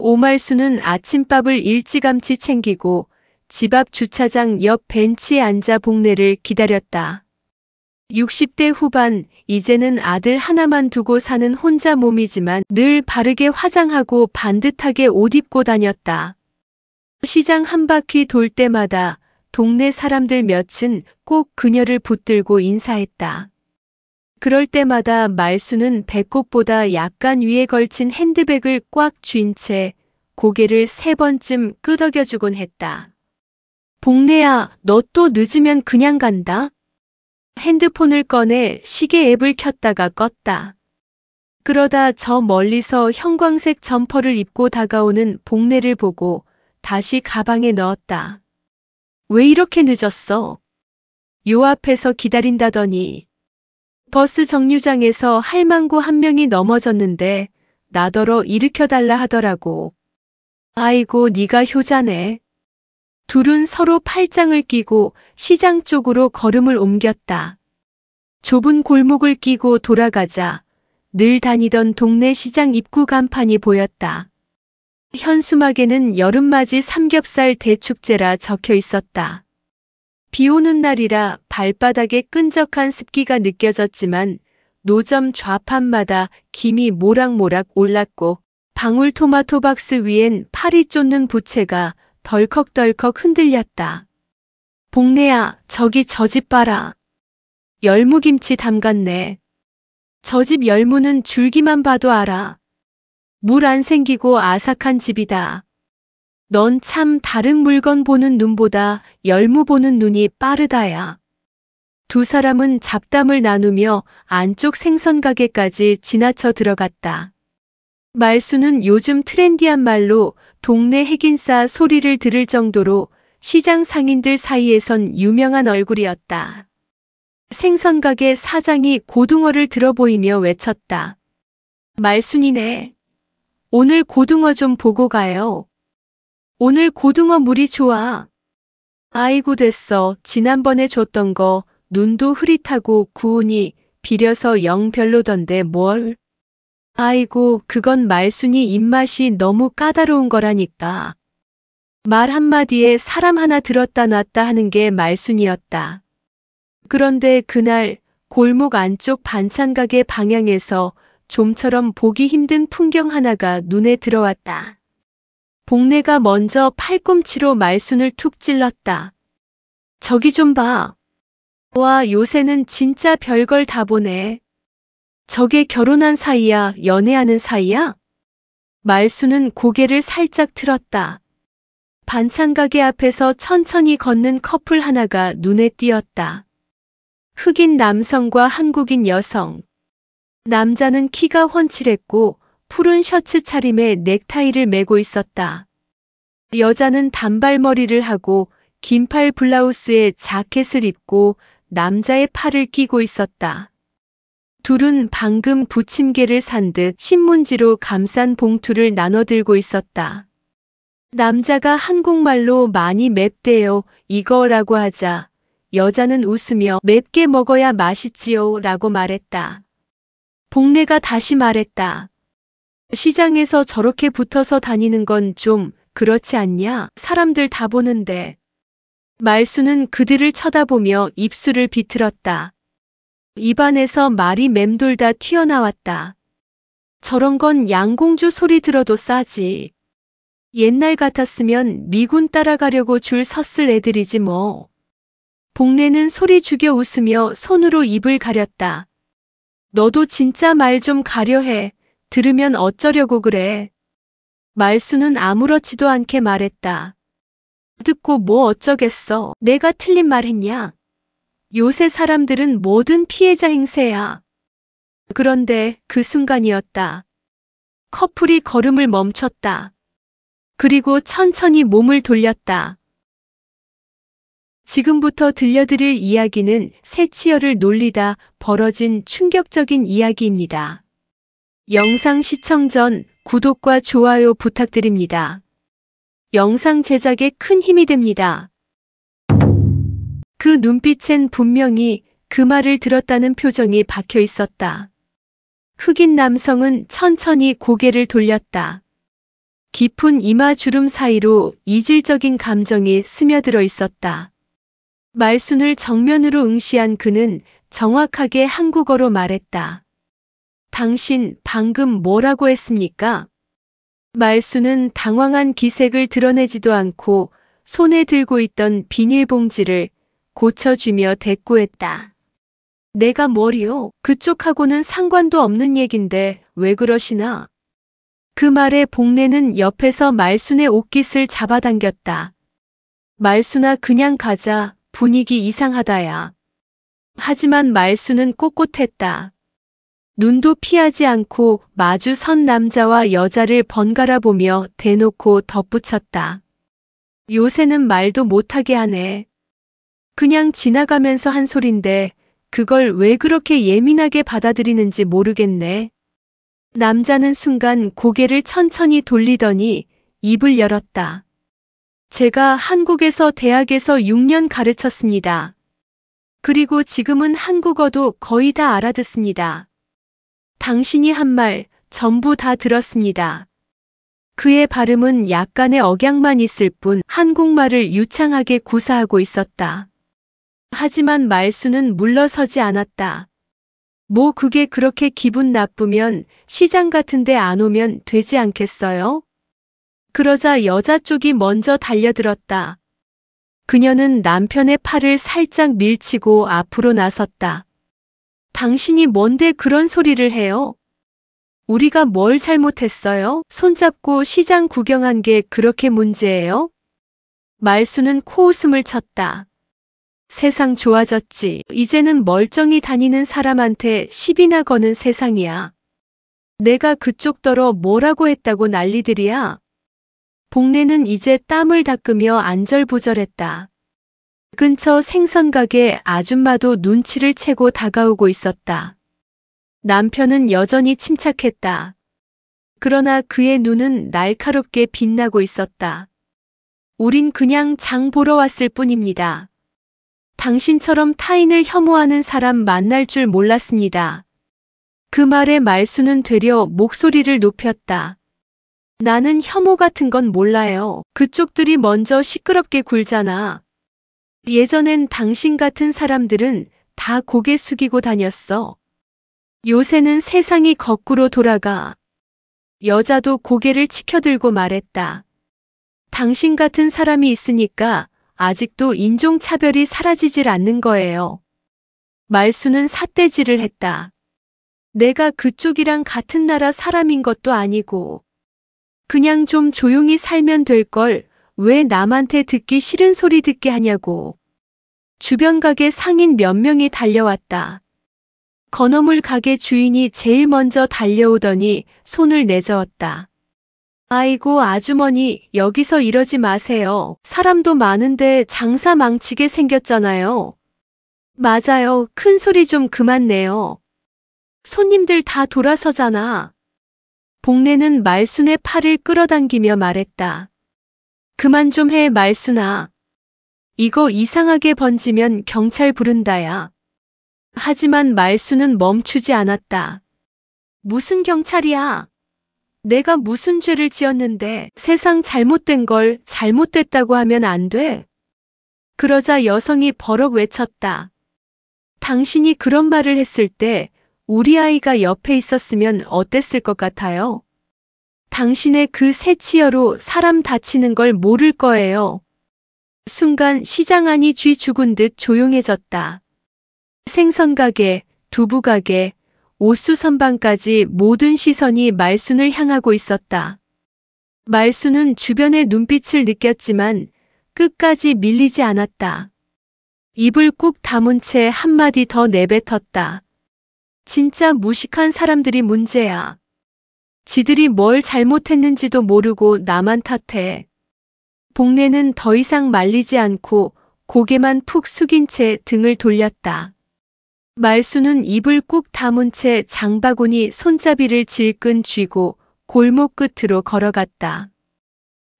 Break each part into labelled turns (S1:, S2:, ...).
S1: 오말수는 아침밥을 일찌감치 챙기고 집 앞 주차장 옆 벤치에 앉아 복내를 기다렸다. 60대 후반, 이제는 아들 하나만 두고 사는 혼자 몸이지만 늘 바르게 화장하고 반듯하게 옷 입고 다녔다. 시장 한 바퀴 돌 때마다 동네 사람들 몇은 꼭 그녀를 붙들고 인사했다. 그럴 때마다 말수는 배꼽보다 약간 위에 걸친 핸드백을 꽉 쥔 채 고개를 3번쯤 끄덕여주곤 했다. 복내야, 너 또 늦으면 그냥 간다? 핸드폰을 꺼내 시계 앱을 켰다가 껐다. 그러다 저 멀리서 형광색 점퍼를 입고 다가오는 복내를 보고 다시 가방에 넣었다. 왜 이렇게 늦었어? 요 앞에서 기다린다더니. 버스 정류장에서 할망구 한 명이 넘어졌는데 나더러 일으켜달라 하더라고. 아이고 네가 효자네. 둘은 서로 팔짱을 끼고 시장 쪽으로 걸음을 옮겼다. 좁은 골목을 끼고 돌아가자 늘 다니던 동네 시장 입구 간판이 보였다. 현수막에는 여름맞이 삼겹살 대축제라 적혀 있었다. 비 오는 날이라 발바닥에 끈적한 습기가 느껴졌지만 노점 좌판마다 김이 모락모락 올랐고 방울토마토 박스 위엔 파리 쫓는 부채가 덜컥덜컥 흔들렸다. 복내야, 저기 저 집 봐라. 열무김치 담갔네. 저 집 열무는 줄기만 봐도 알아. 물 안 생기고 아삭한 집이다. 넌 참 다른 물건 보는 눈보다 열무 보는 눈이 빠르다야. 두 사람은 잡담을 나누며 안쪽 생선 가게까지 지나쳐 들어갔다. 말수는 요즘 트렌디한 말로 동네 핵인싸 소리를 들을 정도로 시장 상인들 사이에선 유명한 얼굴이었다. 생선 가게 사장이 고등어를 들어보이며 외쳤다. 말순이네. 오늘 고등어 좀 보고 가요. 오늘 고등어 물이 좋아. 아이고 됐어. 지난번에 줬던 거 눈도 흐릿하고 구우니 비려서 영 별로던데 뭘. 아이고 그건 말순이 입맛이 너무 까다로운 거라니까. 말 한마디에 사람 하나 들었다 놨다 하는 게 말순이었다. 그런데 그날 골목 안쪽 반찬 가게 방향에서 좀처럼 보기 힘든 풍경 하나가 눈에 들어왔다. 복내가 먼저 팔꿈치로 말순을 툭 찔렀다. 저기 좀 봐. 와, 요새는 진짜 별걸 다 보네. 저게 결혼한 사이야, 연애하는 사이야? 말수는 고개를 살짝 틀었다. 반찬 가게 앞에서 천천히 걷는 커플 하나가 눈에 띄었다. 흑인 남성과 한국인 여성. 남자는 키가 훤칠했고 푸른 셔츠 차림에 넥타이를 매고 있었다. 여자는 단발머리를 하고 긴팔 블라우스에 자켓을 입고 남자의 팔을 끼고 있었다. 둘은 방금 부침개를 산 듯 신문지로 감싼 봉투를 나눠 들고 있었다. 남자가 한국말로 많이 맵대요 이거라고 하자 여자는 웃으며 맵게 먹어야 맛있지요 라고 말했다. 복내가 다시 말했다. 시장에서 저렇게 붙어서 다니는 건 좀 그렇지 않냐? 사람들 다 보는데. 말수는 그들을 쳐다보며 입술을 비틀었다. 입안에서 말이 맴돌다 튀어나왔다. 저런 건 양공주 소리 들어도 싸지. 옛날 같았으면 미군 따라가려고 줄 섰을 애들이지 뭐. 복내는 소리 죽여 웃으며 손으로 입을 가렸다. 너도 진짜 말 좀 가려 해. 들으면 어쩌려고 그래. 말수는 아무렇지도 않게 말했다. 듣고 뭐 어쩌겠어. 내가 틀린 말 했냐? 요새 사람들은 뭐든 피해자 행세야. 그런데 그 순간이었다. 커플이 걸음을 멈췄다. 그리고 천천히 몸을 돌렸다. 지금부터 들려드릴 이야기는 새치열을 놀리다 벌어진 충격적인 이야기입니다. 영상 시청 전 구독과 좋아요 부탁드립니다. 영상 제작에 큰 힘이 됩니다. 그 눈빛엔 분명히 그 말을 들었다는 표정이 박혀 있었다. 흑인 남성은 천천히 고개를 돌렸다. 깊은 이마 주름 사이로 이질적인 감정이 스며들어 있었다. 말순을 정면으로 응시한 그는 정확하게 한국어로 말했다. 당신 방금 뭐라고 했습니까? 말순은 당황한 기색을 드러내지도 않고 손에 들고 있던 비닐봉지를 고쳐주며 대꾸했다. 내가 뭐리요? 그쪽하고는 상관도 없는 얘긴데 왜 그러시나? 그 말에 복례는 옆에서 말순의 옷깃을 잡아당겼다. 말순아 그냥 가자. 분위기 이상하다야. 하지만 말순은 꼿꼿했다. 눈도 피하지 않고 마주 선 남자와 여자를 번갈아 보며 대놓고 덧붙였다. 요새는 말도 못하게 하네. 그냥 지나가면서 한 소린데 그걸 왜 그렇게 예민하게 받아들이는지 모르겠네. 남자는 순간 고개를 천천히 돌리더니 입을 열었다. 제가 한국에서 대학에서 6년 가르쳤습니다. 그리고 지금은 한국어도 거의 다 알아듣습니다. 당신이 한 말 전부 다 들었습니다. 그의 발음은 약간의 억양만 있을 뿐 한국말을 유창하게 구사하고 있었다. 하지만 말수는 물러서지 않았다. 뭐 그게 그렇게 기분 나쁘면 시장 같은 데 안 오면 되지 않겠어요? 그러자 여자 쪽이 먼저 달려들었다. 그녀는 남편의 팔을 살짝 밀치고 앞으로 나섰다. 당신이 뭔데 그런 소리를 해요? 우리가 뭘 잘못했어요? 손잡고 시장 구경한 게 그렇게 문제예요? 말수는 코웃음을 쳤다. 세상 좋아졌지. 이제는 멀쩡히 다니는 사람한테 시비나 거는 세상이야. 내가 그쪽더러 뭐라고 했다고 난리들이야. 복례는 이제 땀을 닦으며 안절부절했다. 근처 생선가게 아줌마도 눈치를 채고 다가오고 있었다. 남편은 여전히 침착했다. 그러나 그의 눈은 날카롭게 빛나고 있었다. 우린 그냥 장 보러 왔을 뿐입니다. 당신처럼 타인을 혐오하는 사람 만날 줄 몰랐습니다. 그 말에 말수는 되려 목소리를 높였다. 나는 혐오 같은 건 몰라요. 그쪽들이 먼저 시끄럽게 굴잖아. 예전엔 당신 같은 사람들은 다 고개 숙이고 다녔어. 요새는 세상이 거꾸로 돌아가. 여자도 고개를 치켜들고 말했다. 당신 같은 사람이 있으니까 아직도 인종차별이 사라지질 않는 거예요. 말수는 삿대질을 했다. 내가 그쪽이랑 같은 나라 사람인 것도 아니고. 그냥 좀 조용히 살면 될 걸 왜 남한테 듣기 싫은 소리 듣게 하냐고. 주변 가게 상인 몇 명이 달려왔다. 건어물 가게 주인이 제일 먼저 달려오더니 손을 내저었다. 아이고 아주머니 여기서 이러지 마세요. 사람도 많은데 장사 망치게 생겼잖아요. 맞아요. 큰 소리 좀 그만 내요. 손님들 다 돌아서잖아. 복례는 말순의 팔을 끌어당기며 말했다. 그만 좀 해 말순아. 이거 이상하게 번지면 경찰 부른다야. 하지만 말순은 멈추지 않았다. 무슨 경찰이야? 내가 무슨 죄를 지었는데 세상 잘못된 걸 잘못됐다고 하면 안 돼? 그러자 여성이 버럭 외쳤다. 당신이 그런 말을 했을 때 우리 아이가 옆에 있었으면 어땠을 것 같아요? 당신의 그 새치여로 사람 다치는 걸 모를 거예요. 순간 시장 안이 쥐 죽은 듯 조용해졌다. 생선가게, 두부가게, 옷수 선방까지 모든 시선이 말순을 향하고 있었다. 말순은 주변의 눈빛을 느꼈지만 끝까지 밀리지 않았다. 입을 꾹 다문 채 한마디 더 내뱉었다. 진짜 무식한 사람들이 문제야. 지들이 뭘 잘못했는지도 모르고 나만 탓해. 복례는 더 이상 말리지 않고 고개만 푹 숙인 채 등을 돌렸다. 말수는 입을 꾹 다문 채 장바구니 손잡이를 질끈 쥐고 골목 끝으로 걸어갔다.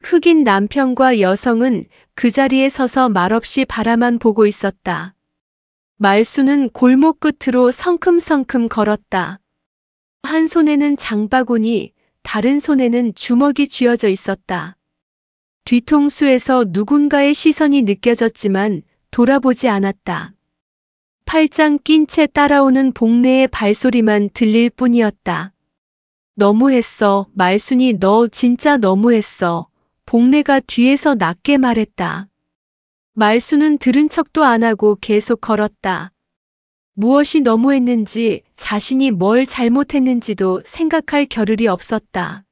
S1: 흑인 남편과 여성은 그 자리에 서서 말없이 바라만 보고 있었다. 말수는 골목 끝으로 성큼성큼 걸었다. 한 손에는 장바구니, 다른 손에는 주먹이 쥐어져 있었다. 뒤통수에서 누군가의 시선이 느껴졌지만 돌아보지 않았다. 팔짱 낀 채 따라오는 복례의 발소리만 들릴 뿐이었다. 너무했어. 말순이 너 진짜 너무했어. 복례가 뒤에서 낮게 말했다. 말순은 들은 척도 안 하고 계속 걸었다. 무엇이 너무했는지, 자신이 뭘 잘못했는지도 생각할 겨를이 없었다.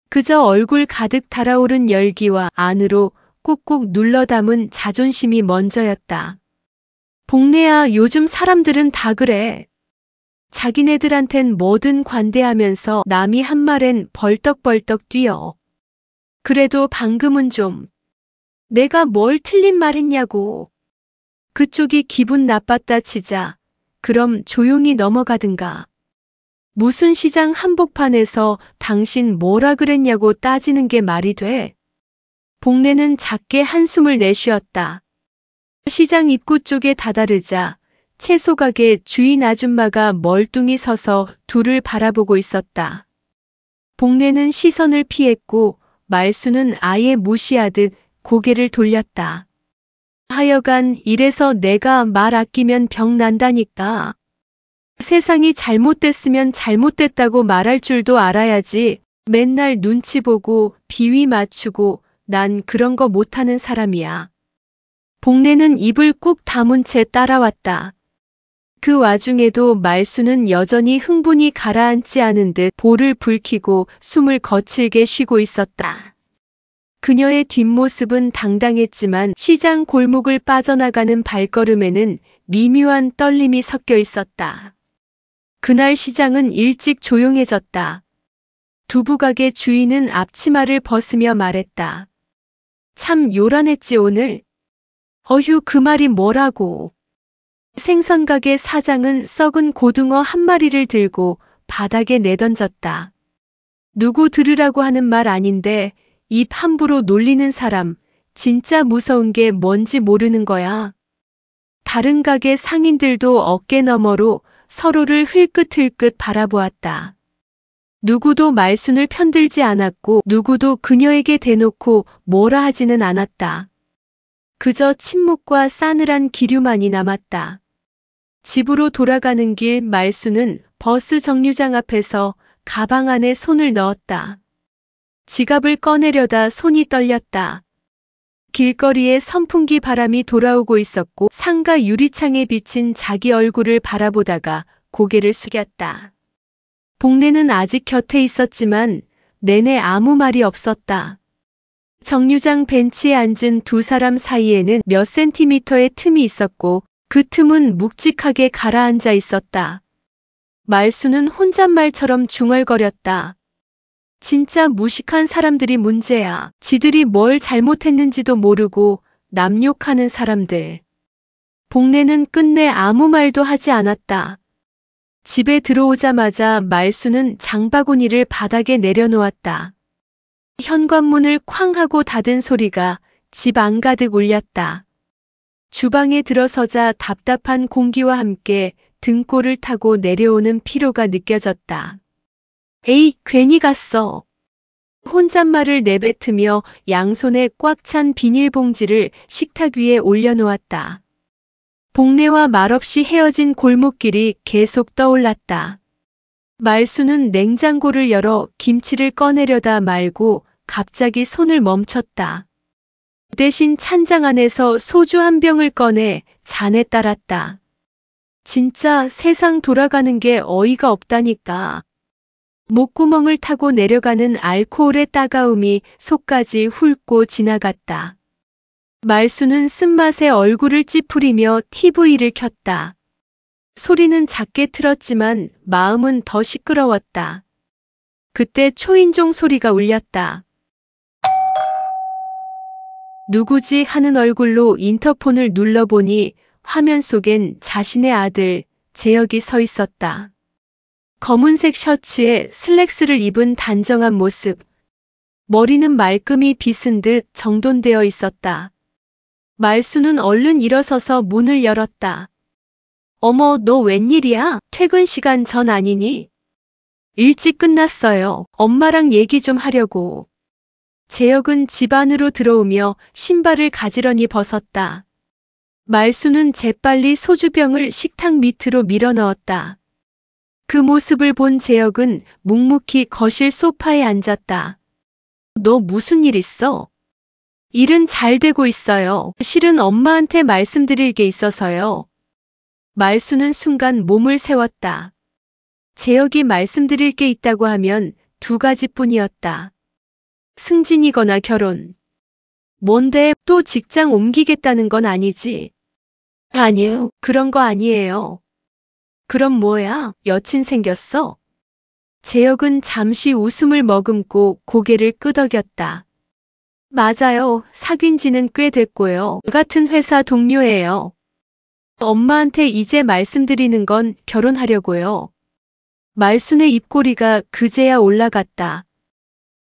S1: 그저 얼굴 가득 달아오른 열기와 안으로 꾹꾹 눌러 담은 자존심이 먼저였다. 복례야, 요즘 사람들은 다 그래. 자기네들한텐 뭐든 관대하면서 남이 한 말엔 벌떡벌떡 뛰어. 그래도 방금은 좀 내가 뭘 틀린 말 했냐고. 그쪽이 기분 나빴다 치자. 그럼 조용히 넘어가든가. 무슨 시장 한복판에서 당신 뭐라 그랬냐고 따지는 게 말이 돼. 복례는 작게 한숨을 내쉬었다. 시장 입구 쪽에 다다르자 채소 가게 주인 아줌마가 멀뚱히 서서 둘을 바라보고 있었다. 복례는 시선을 피했고 말수는 아예 무시하듯 고개를 돌렸다. 하여간 이래서 내가 말 아끼면 병 난다니까. 세상이 잘못됐으면 잘못됐다고 말할 줄도 알아야지. 맨날 눈치 보고 비위 맞추고 난 그런 거 못하는 사람이야. 복례는 입을 꾹 다문 채 따라왔다. 그 와중에도 말수는 여전히 흥분이 가라앉지 않은 듯 볼을 붉히고 숨을 거칠게 쉬고 있었다. 그녀의 뒷모습은 당당했지만 시장 골목을 빠져나가는 발걸음에는 미묘한 떨림이 섞여 있었다. 그날 시장은 일찍 조용해졌다. 두부가게 주인은 앞치마를 벗으며 말했다. 참 요란했지 오늘. 어휴, 그 말이 뭐라고. 생선가게 사장은 썩은 고등어 한 마리를 들고 바닥에 내던졌다. 누구 들으라고 하는 말 아닌데 입 함부로 놀리는 사람 진짜 무서운 게 뭔지 모르는 거야. 다른 가게 상인들도 어깨 너머로 서로를 흘끗흘끗 바라보았다. 누구도 말순을 편들지 않았고 누구도 그녀에게 대놓고 뭐라 하지는 않았다. 그저 침묵과 싸늘한 기류만이 남았다. 집으로 돌아가는 길 말순은 버스 정류장 앞에서 가방 안에 손을 넣었다. 지갑을 꺼내려다 손이 떨렸다. 길거리에 선풍기 바람이 돌아오고 있었고 상가 유리창에 비친 자기 얼굴을 바라보다가 고개를 숙였다. 복례는 아직 곁에 있었지만 내내 아무 말이 없었다. 정류장 벤치에 앉은 두 사람 사이에는 몇 센티미터의 틈이 있었고 그 틈은 묵직하게 가라앉아 있었다. 말수는 혼잣말처럼 중얼거렸다. 진짜 무식한 사람들이 문제야. 지들이 뭘 잘못했는지도 모르고 남욕하는 사람들. 복례는 끝내 아무 말도 하지 않았다. 집에 들어오자마자 말수는 장바구니를 바닥에 내려놓았다. 현관문을 쾅 하고 닫은 소리가 집 안가득 울렸다. 주방에 들어서자 답답한 공기와 함께 등골을 타고 내려오는 피로가 느껴졌다. 에이, 괜히 갔어. 혼잣말을 내뱉으며 양손에 꽉 찬 비닐봉지를 식탁 위에 올려놓았다. 복례와 말없이 헤어진 골목길이 계속 떠올랐다. 말수는 냉장고를 열어 김치를 꺼내려다 말고 갑자기 손을 멈췄다. 대신 찬장 안에서 소주 한 병을 꺼내 잔에 따랐다. 진짜 세상 돌아가는 게 어이가 없다니까. 목구멍을 타고 내려가는 알코올의 따가움이 속까지 훑고 지나갔다. 말수는 쓴맛에 얼굴을 찌푸리며 TV를 켰다. 소리는 작게 틀었지만 마음은 더 시끄러웠다. 그때 초인종 소리가 울렸다. 누구지 하는 얼굴로 인터폰을 눌러보니 화면 속엔 자신의 아들 재혁이 서 있었다. 검은색 셔츠에 슬랙스를 입은 단정한 모습. 머리는 말끔히 빗은 듯 정돈되어 있었다. 말수는 얼른 일어서서 문을 열었다. 어머, 너 웬일이야? 퇴근 시간 전 아니니? 일찍 끝났어요. 엄마랑 얘기 좀 하려고. 재혁은 집 안으로 들어오며 신발을 가지런히 벗었다. 말수는 재빨리 소주병을 식탁 밑으로 밀어 넣었다. 그 모습을 본 재혁은 묵묵히 거실 소파에 앉았다. 너 무슨 일 있어? 일은 잘 되고 있어요. 실은 엄마한테 말씀드릴 게 있어서요. 말수는 순간 몸을 세웠다. 재혁이 말씀드릴 게 있다고 하면 두 가지뿐이었다. 승진이거나 결혼. 뭔데 또 직장 옮기겠다는 건 아니지? 아니요, 그런 거 아니에요. 그럼 뭐야? 여친 생겼어? 재혁은 잠시 웃음을 머금고 고개를 끄덕였다. 맞아요. 사귄 지는 꽤 됐고요. 같은 회사 동료예요. 엄마한테 이제 말씀드리는 건 결혼하려고요. 말순의 입꼬리가 그제야 올라갔다.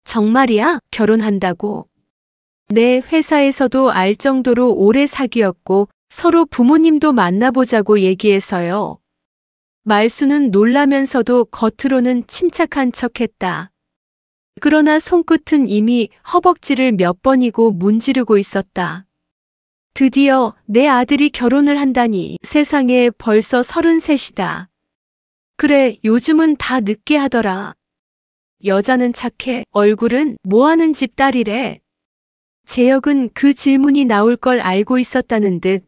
S1: 정말이야? 결혼한다고? 내 회사에서도 알 정도로 오래 사귀었고 서로 부모님도 만나보자고 얘기해서요. 말수는 놀라면서도 겉으로는 침착한 척했다. 그러나 손끝은 이미 허벅지를 몇 번이고 문지르고 있었다. 드디어 내 아들이 결혼을 한다니. 세상에 벌써 33이다. 그래, 요즘은 다 늦게 하더라. 여자는 착해. 얼굴은 뭐하는 집 딸이래. 재혁은 그 질문이 나올 걸 알고 있었다는 듯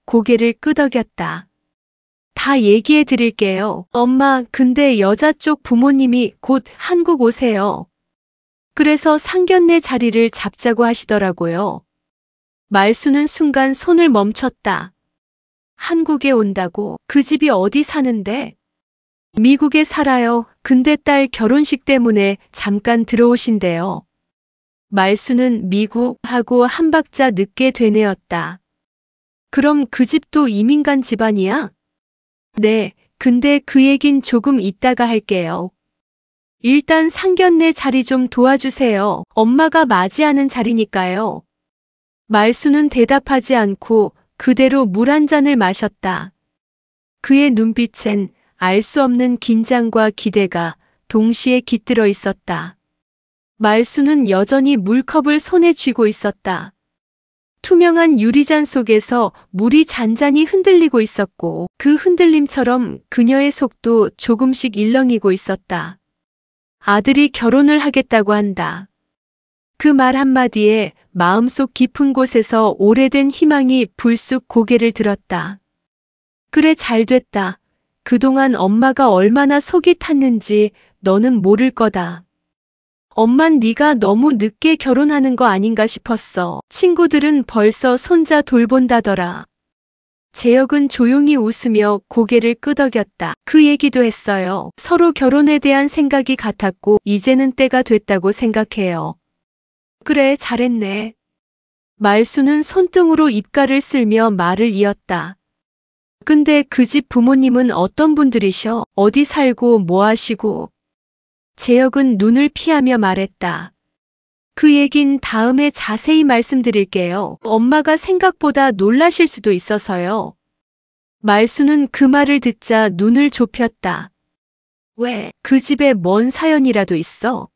S1: 고개를 끄덕였다. 다 얘기해 드릴게요. 엄마, 근데 여자 쪽 부모님이 곧 한국 오세요. 그래서 상견례 자리를 잡자고 하시더라고요. 말수는 순간 손을 멈췄다. 한국에 온다고? 그 집이 어디 사는데? 미국에 살아요. 근데 딸 결혼식 때문에 잠깐 들어오신대요. 말수는 미국 하고 한 박자 늦게 되뇌었다. 그럼 그 집도 이민 간 집안이야? 네, 근데 그 얘긴 조금 이따가 할게요. 일단 상견례 자리 좀 도와주세요. 엄마가 맞이하는 자리니까요. 말수는 대답하지 않고 그대로 물 한 잔을 마셨다. 그의 눈빛엔 알 수 없는 긴장과 기대가 동시에 깃들어 있었다. 말수는 여전히 물컵을 손에 쥐고 있었다. 투명한 유리잔 속에서 물이 잔잔히 흔들리고 있었고 그 흔들림처럼 그녀의 속도 조금씩 일렁이고 있었다. 아들이 결혼을 하겠다고 한다. 그 말 한마디에 마음속 깊은 곳에서 오래된 희망이 불쑥 고개를 들었다. 그래, 잘 됐다. 그동안 엄마가 얼마나 속이 탔는지 너는 모를 거다. 엄만 네가 너무 늦게 결혼하는 거 아닌가 싶었어. 친구들은 벌써 손자 돌본다더라. 재혁은 조용히 웃으며 고개를 끄덕였다. 그 얘기도 했어요. 서로 결혼에 대한 생각이 같았고 이제는 때가 됐다고 생각해요. 그래, 잘했네. 말수는 손등으로 입가를 쓸며 말을 이었다. 근데 그 집 부모님은 어떤 분들이셔? 어디 살고 뭐 하시고? 재혁은 눈을 피하며 말했다. 그 얘긴 다음에 자세히 말씀드릴게요. 엄마가 생각보다 놀라실 수도 있어서요. 말수는 그 말을 듣자 눈을 좁혔다. 왜? 그 집에 뭔 사연이라도 있어?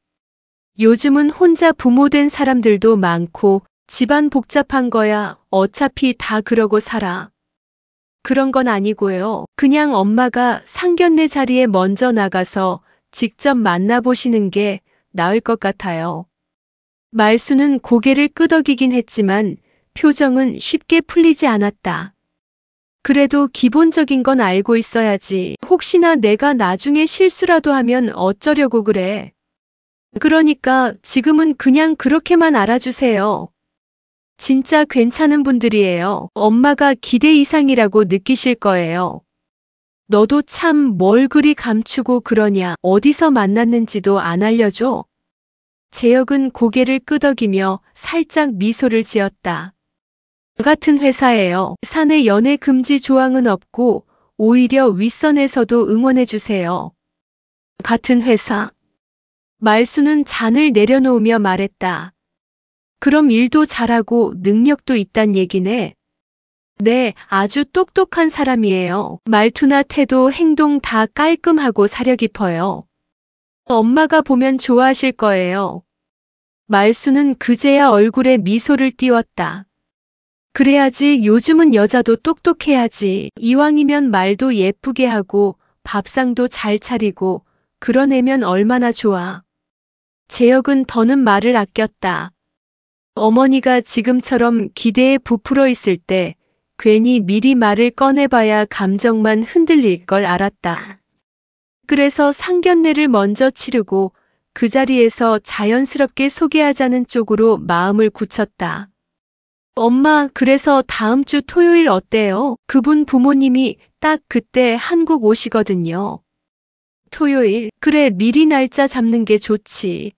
S1: 요즘은 혼자 부모 된 사람들도 많고 집안 복잡한 거야. 어차피 다 그러고 살아. 그런 건 아니고요. 그냥 엄마가 상견례 자리에 먼저 나가서 직접 만나보시는 게 나을 것 같아요. 말수는 고개를 끄덕이긴 했지만 표정은 쉽게 풀리지 않았다. 그래도 기본적인 건 알고 있어야지. 혹시나 내가 나중에 실수라도 하면 어쩌려고 그래. 그러니까 지금은 그냥 그렇게만 알아주세요. 진짜 괜찮은 분들이에요. 엄마가 기대 이상이라고 느끼실 거예요. 너도 참 뭘 그리 감추고 그러냐. 어디서 만났는지도 안 알려줘. 재혁은 고개를 끄덕이며 살짝 미소를 지었다. 같은 회사예요. 사내 연애 금지 조항은 없고 오히려 윗선에서도 응원해주세요. 같은 회사. 말수는 잔을 내려놓으며 말했다. 그럼 일도 잘하고 능력도 있단 얘기네. 네, 아주 똑똑한 사람이에요. 말투나 태도, 행동 다 깔끔하고 사려 깊어요. 엄마가 보면 좋아하실 거예요. 말수는 그제야 얼굴에 미소를 띄웠다. 그래야지 요즘은 여자도 똑똑해야지. 이왕이면 말도 예쁘게 하고 밥상도 잘 차리고 그러내면 얼마나 좋아. 재혁은 더는 말을 아꼈다. 어머니가 지금처럼 기대에 부풀어 있을 때 괜히 미리 말을 꺼내봐야 감정만 흔들릴 걸 알았다. 그래서 상견례를 먼저 치르고 그 자리에서 자연스럽게 소개하자는 쪽으로 마음을 굳혔다. 엄마, 그래서 다음 주 토요일 어때요? 그분 부모님이 딱 그때 한국 오시거든요. 토요일, 그래, 미리 날짜 잡는 게 좋지.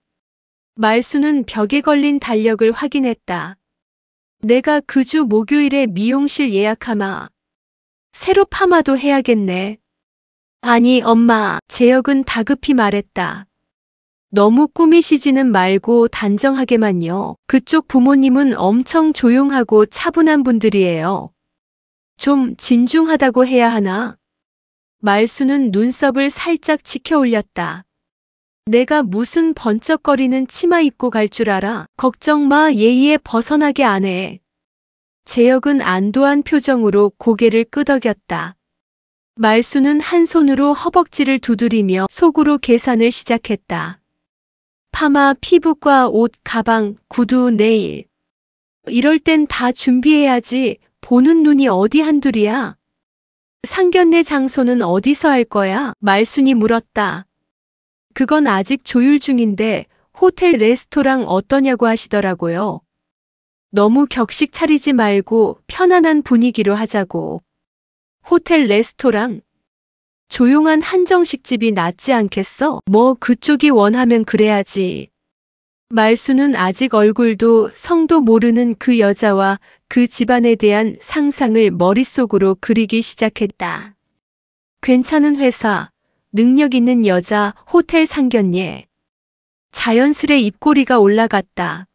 S1: 말수는 벽에 걸린 달력을 확인했다. 내가 그 주 목요일에 미용실 예약하마. 새로 파마도 해야겠네. 아니, 엄마, 재혁은 다급히 말했다. 너무 꾸미시지는 말고 단정하게만요. 그쪽 부모님은 엄청 조용하고 차분한 분들이에요. 좀 진중하다고 해야 하나? 말수는 눈썹을 살짝 치켜 올렸다. 내가 무슨 번쩍거리는 치마 입고 갈 줄 알아? 걱정 마, 예의에 벗어나게 안 해. 재혁은 안도한 표정으로 고개를 끄덕였다. 말수는 한 손으로 허벅지를 두드리며 속으로 계산을 시작했다. 파마, 피부과, 옷, 가방, 구두, 네일. 이럴 땐 다 준비해야지. 보는 눈이 어디 한둘이야. 상견례 장소는 어디서 할 거야? 말순이 물었다. 그건 아직 조율 중인데 호텔 레스토랑 어떠냐고 하시더라고요. 너무 격식 차리지 말고 편안한 분위기로 하자고. 호텔 레스토랑? 조용한 한정식집이 낫지 않겠어? 뭐 그쪽이 원하면 그래야지. 말수는 아직 얼굴도 성도 모르는 그 여자와 그 집안에 대한 상상을 머릿속으로 그리기 시작했다. 괜찮은 회사, 능력 있는 여자, 호텔 상견례. 자연스레 입꼬리가 올라갔다.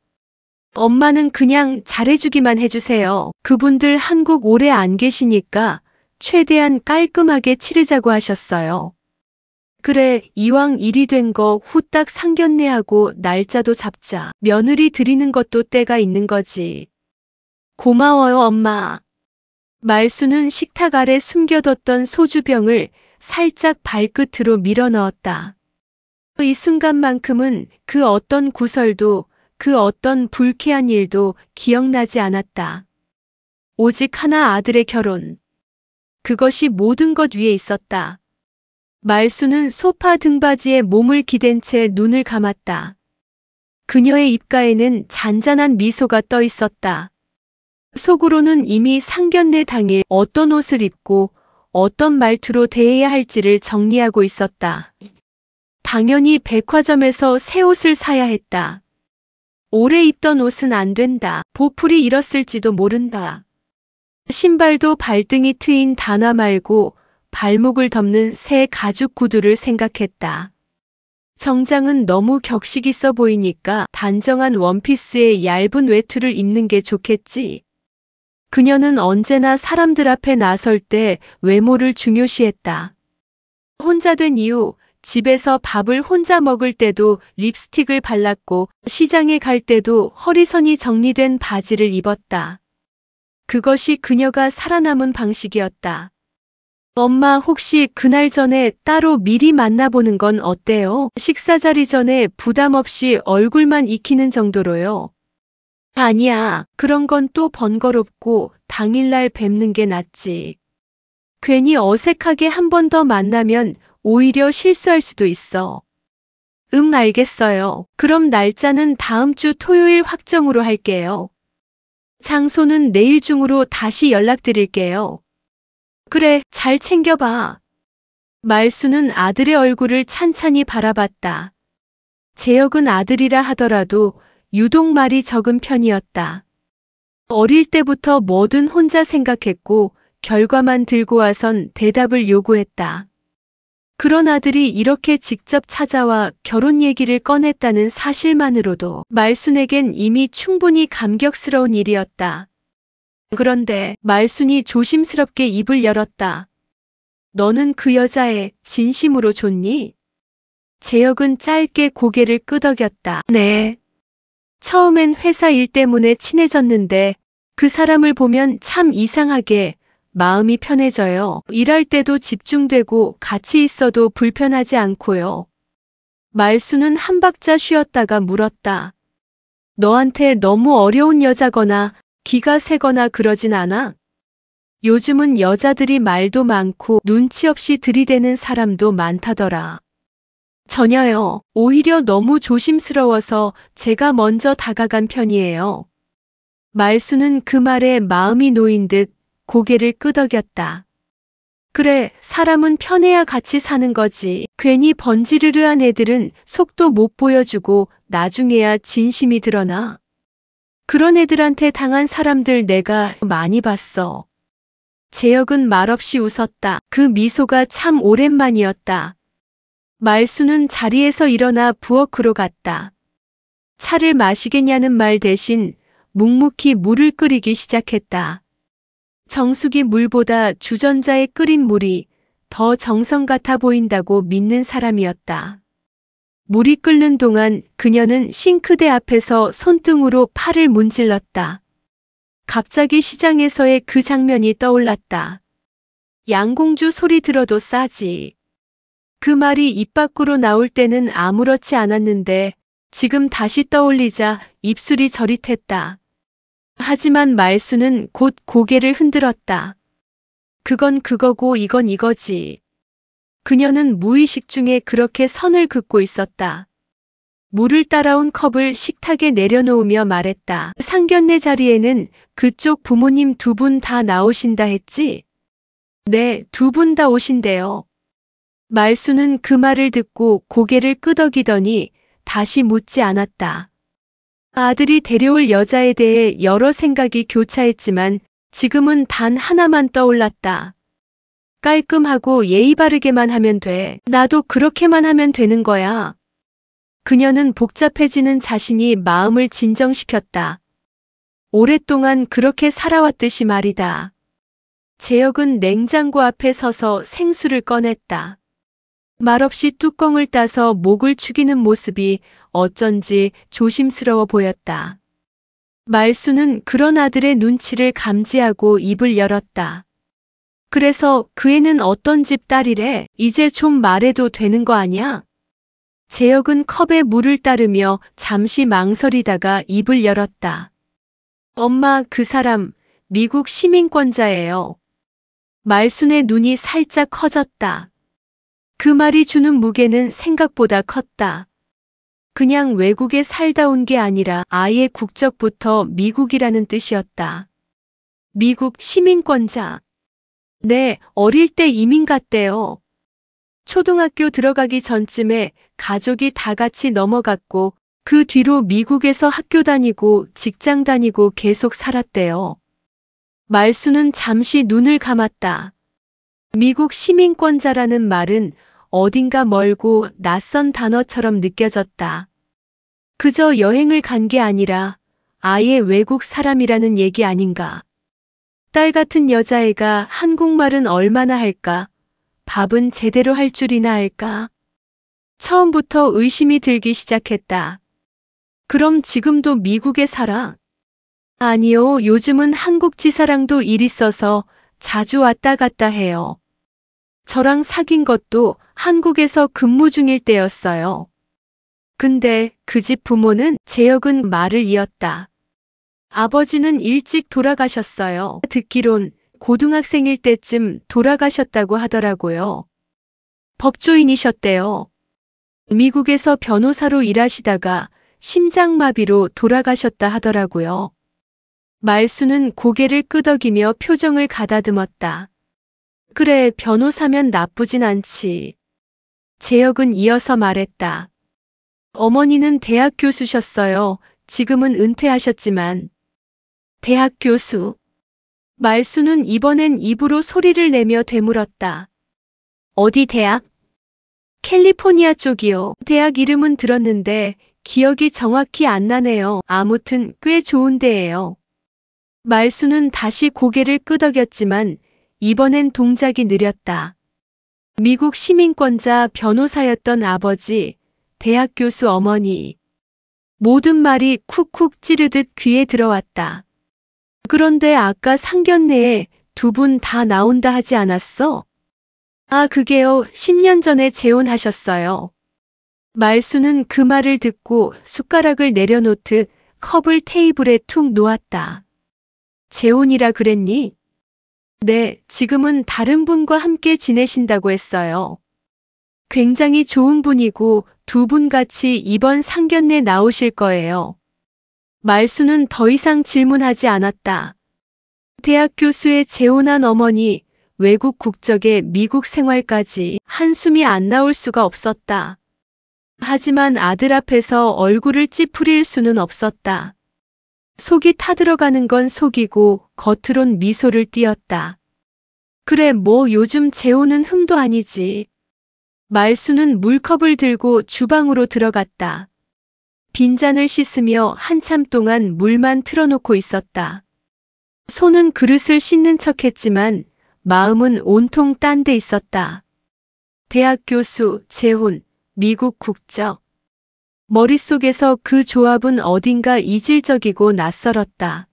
S1: 엄마는 그냥 잘해주기만 해주세요. 그분들 한국 오래 안 계시니까 최대한 깔끔하게 치르자고 하셨어요. 그래, 이왕 일이 된 거 후딱 상견례하고 날짜도 잡자. 며느리 드리는 것도 때가 있는 거지. 고마워요, 엄마. 말수는 식탁 아래 숨겨뒀던 소주병을 살짝 발끝으로 밀어 넣었다. 이 순간만큼은 그 어떤 구설도, 그 어떤 불쾌한 일도 기억나지 않았다. 오직 하나, 아들의 결혼. 그것이 모든 것 위에 있었다. 말수는 소파 등받이에 몸을 기댄 채 눈을 감았다. 그녀의 입가에는 잔잔한 미소가 떠 있었다. 속으로는 이미 상견례 당일 어떤 옷을 입고 어떤 말투로 대해야 할지를 정리하고 있었다. 당연히 백화점에서 새 옷을 사야 했다. 오래 입던 옷은 안 된다. 보풀이 일었을지도 모른다. 신발도 발등이 트인 단화 말고 발목을 덮는 새 가죽 구두를 생각했다. 정장은 너무 격식 있어 보이니까 단정한 원피스에 얇은 외투를 입는 게 좋겠지. 그녀는 언제나 사람들 앞에 나설 때 외모를 중요시했다. 혼자 된 이후 집에서 밥을 혼자 먹을 때도 립스틱을 발랐고 시장에 갈 때도 허리선이 정리된 바지를 입었다. 그것이 그녀가 살아남은 방식이었다. 엄마, 혹시 그날 전에 따로 미리 만나보는 건 어때요? 식사 자리 전에 부담 없이 얼굴만 익히는 정도로요. 아니야, 그런 건 또 번거롭고 당일날 뵙는 게 낫지. 괜히 어색하게 한 번 더 만나면 오히려 실수할 수도 있어. 알겠어요. 그럼 날짜는 다음 주 토요일 확정으로 할게요. 장소는 내일 중으로 다시 연락드릴게요. 그래, 잘 챙겨봐. 말수는 아들의 얼굴을 찬찬히 바라봤다. 재혁은 아들이라 하더라도 유독 말이 적은 편이었다. 어릴 때부터 뭐든 혼자 생각했고 결과만 들고 와선 대답을 요구했다. 그런 아들이 이렇게 직접 찾아와 결혼 얘기를 꺼냈다는 사실만으로도 말순에겐 이미 충분히 감격스러운 일이었다. 그런데 말순이 조심스럽게 입을 열었다. 너는 그 여자애 진심으로 좋니? 재혁은 짧게 고개를 끄덕였다. 네. 처음엔 회사 일 때문에 친해졌는데 그 사람을 보면 참 이상하게 마음이 편해져요. 일할 때도 집중되고 같이 있어도 불편하지 않고요. 말수는 한 박자 쉬었다가 물었다. 너한테 너무 어려운 여자거나 기가 세거나 그러진 않아? 요즘은 여자들이 말도 많고 눈치 없이 들이대는 사람도 많다더라. 전혀요. 오히려 너무 조심스러워서 제가 먼저 다가간 편이에요. 말수는 그 말에 마음이 놓인 듯 고개를 끄덕였다. 그래, 사람은 편해야 같이 사는 거지. 괜히 번지르르한 애들은 속도 못 보여주고 나중에야 진심이 드러나. 그런 애들한테 당한 사람들 내가 많이 봤어. 재혁은 말없이 웃었다. 그 미소가 참 오랜만이었다. 말수는 자리에서 일어나 부엌으로 갔다. 차를 마시겠냐는 말 대신 묵묵히 물을 끓이기 시작했다. 정수기 물보다 주전자에 끓인 물이 더 정성 같아 보인다고 믿는 사람이었다. 물이 끓는 동안 그녀는 싱크대 앞에서 손등으로 팔을 문질렀다. 갑자기 시장에서의 그 장면이 떠올랐다. 양공주 소리 들어도 싸지. 그 말이 입 밖으로 나올 때는 아무렇지 않았는데 지금 다시 떠올리자 입술이 저릿했다. 하지만 말수는 곧 고개를 흔들었다. 그건 그거고 이건 이거지. 그녀는 무의식 중에 그렇게 선을 긋고 있었다. 물을 따라온 컵을 식탁에 내려놓으며 말했다. 상견례 자리에는 그쪽 부모님 두 분 다 나오신다 했지? 네, 두 분 다 오신대요. 말수는 그 말을 듣고 고개를 끄덕이더니 다시 묻지 않았다. 아들이 데려올 여자에 대해 여러 생각이 교차했지만 지금은 단 하나만 떠올랐다. 깔끔하고 예의 바르게만 하면 돼. 나도 그렇게만 하면 되는 거야. 그녀는 복잡해지는 자신이 마음을 진정시켰다. 오랫동안 그렇게 살아왔듯이 말이다. 재혁은 냉장고 앞에 서서 생수를 꺼냈다. 말없이 뚜껑을 따서 목을 축이는 모습이 어쩐지 조심스러워 보였다. 말수는 그런 아들의 눈치를 감지하고 입을 열었다. 그래서 그 애는 어떤 집 딸이래? 이제 좀 말해도 되는 거 아냐? 재혁은 컵에 물을 따르며 잠시 망설이다가 입을 열었다. 엄마, 그 사람 미국 시민권자예요. 말순의 눈이 살짝 커졌다. 그 말이 주는 무게는 생각보다 컸다. 그냥 외국에 살다 온 게 아니라 아예 국적부터 미국이라는 뜻이었다. 미국 시민권자. 네, 어릴 때 이민 갔대요. 초등학교 들어가기 전쯤에 가족이 다 같이 넘어갔고 그 뒤로 미국에서 학교 다니고 직장 다니고 계속 살았대요. 말수는 잠시 눈을 감았다. 미국 시민권자라는 말은 어딘가 멀고 낯선 단어처럼 느껴졌다. 그저 여행을 간 게 아니라 아예 외국 사람이라는 얘기 아닌가. 딸 같은 여자애가 한국말은 얼마나 할까? 밥은 제대로 할 줄이나 알까? 처음부터 의심이 들기 시작했다. 그럼 지금도 미국에 살아? 아니요, 요즘은 한국 지사랑도 일 있어서 자주 왔다 갔다 해요. 저랑 사귄 것도 한국에서 근무 중일 때였어요. 근데 그 집 부모는 재혁은 말을 이었다. 아버지는 일찍 돌아가셨어요. 듣기론 고등학생일 때쯤 돌아가셨다고 하더라고요. 법조인이셨대요. 미국에서 변호사로 일하시다가 심장마비로 돌아가셨다 하더라고요. 말수는 고개를 끄덕이며 표정을 가다듬었다. 그래, 변호사면 나쁘진 않지. 재혁은 이어서 말했다. 어머니는 대학 교수셨어요. 지금은 은퇴하셨지만. 대학 교수. 말수는 이번엔 입으로 소리를 내며 되물었다. 어디 대학? 캘리포니아 쪽이요. 대학 이름은 들었는데 기억이 정확히 안 나네요. 아무튼 꽤 좋은 데예요. 말수는 다시 고개를 끄덕였지만 이번엔 동작이 느렸다. 미국 시민권자 변호사였던 아버지, 대학 교수 어머니. 모든 말이 쿡쿡 찌르듯 귀에 들어왔다. 그런데 아까 상견례에 두 분 다 나온다 하지 않았어? 아, 그게요. 10년 전에 재혼하셨어요. 말수는 그 말을 듣고 숟가락을 내려놓듯 컵을 테이블에 툭 놓았다. 재혼이라 그랬니? 네, 지금은 다른 분과 함께 지내신다고 했어요. 굉장히 좋은 분이고 두 분 같이 이번 상견례 나오실 거예요. 말수는 더 이상 질문하지 않았다. 대학 교수의 재혼한 어머니, 외국 국적의 미국 생활까지 한숨이 안 나올 수가 없었다. 하지만 아들 앞에서 얼굴을 찌푸릴 수는 없었다. 속이 타들어가는 건 속이고 겉으론 미소를 띄었다. 그래, 뭐 요즘 재혼은 흠도 아니지. 말수는 물컵을 들고 주방으로 들어갔다. 빈잔을 씻으며 한참 동안 물만 틀어놓고 있었다. 손은 그릇을 씻는 척했지만 마음은 온통 딴 데 있었다. 대학 교수, 재혼, 미국 국적. 머릿속에서 그 조합은 어딘가 이질적이고 낯설었다.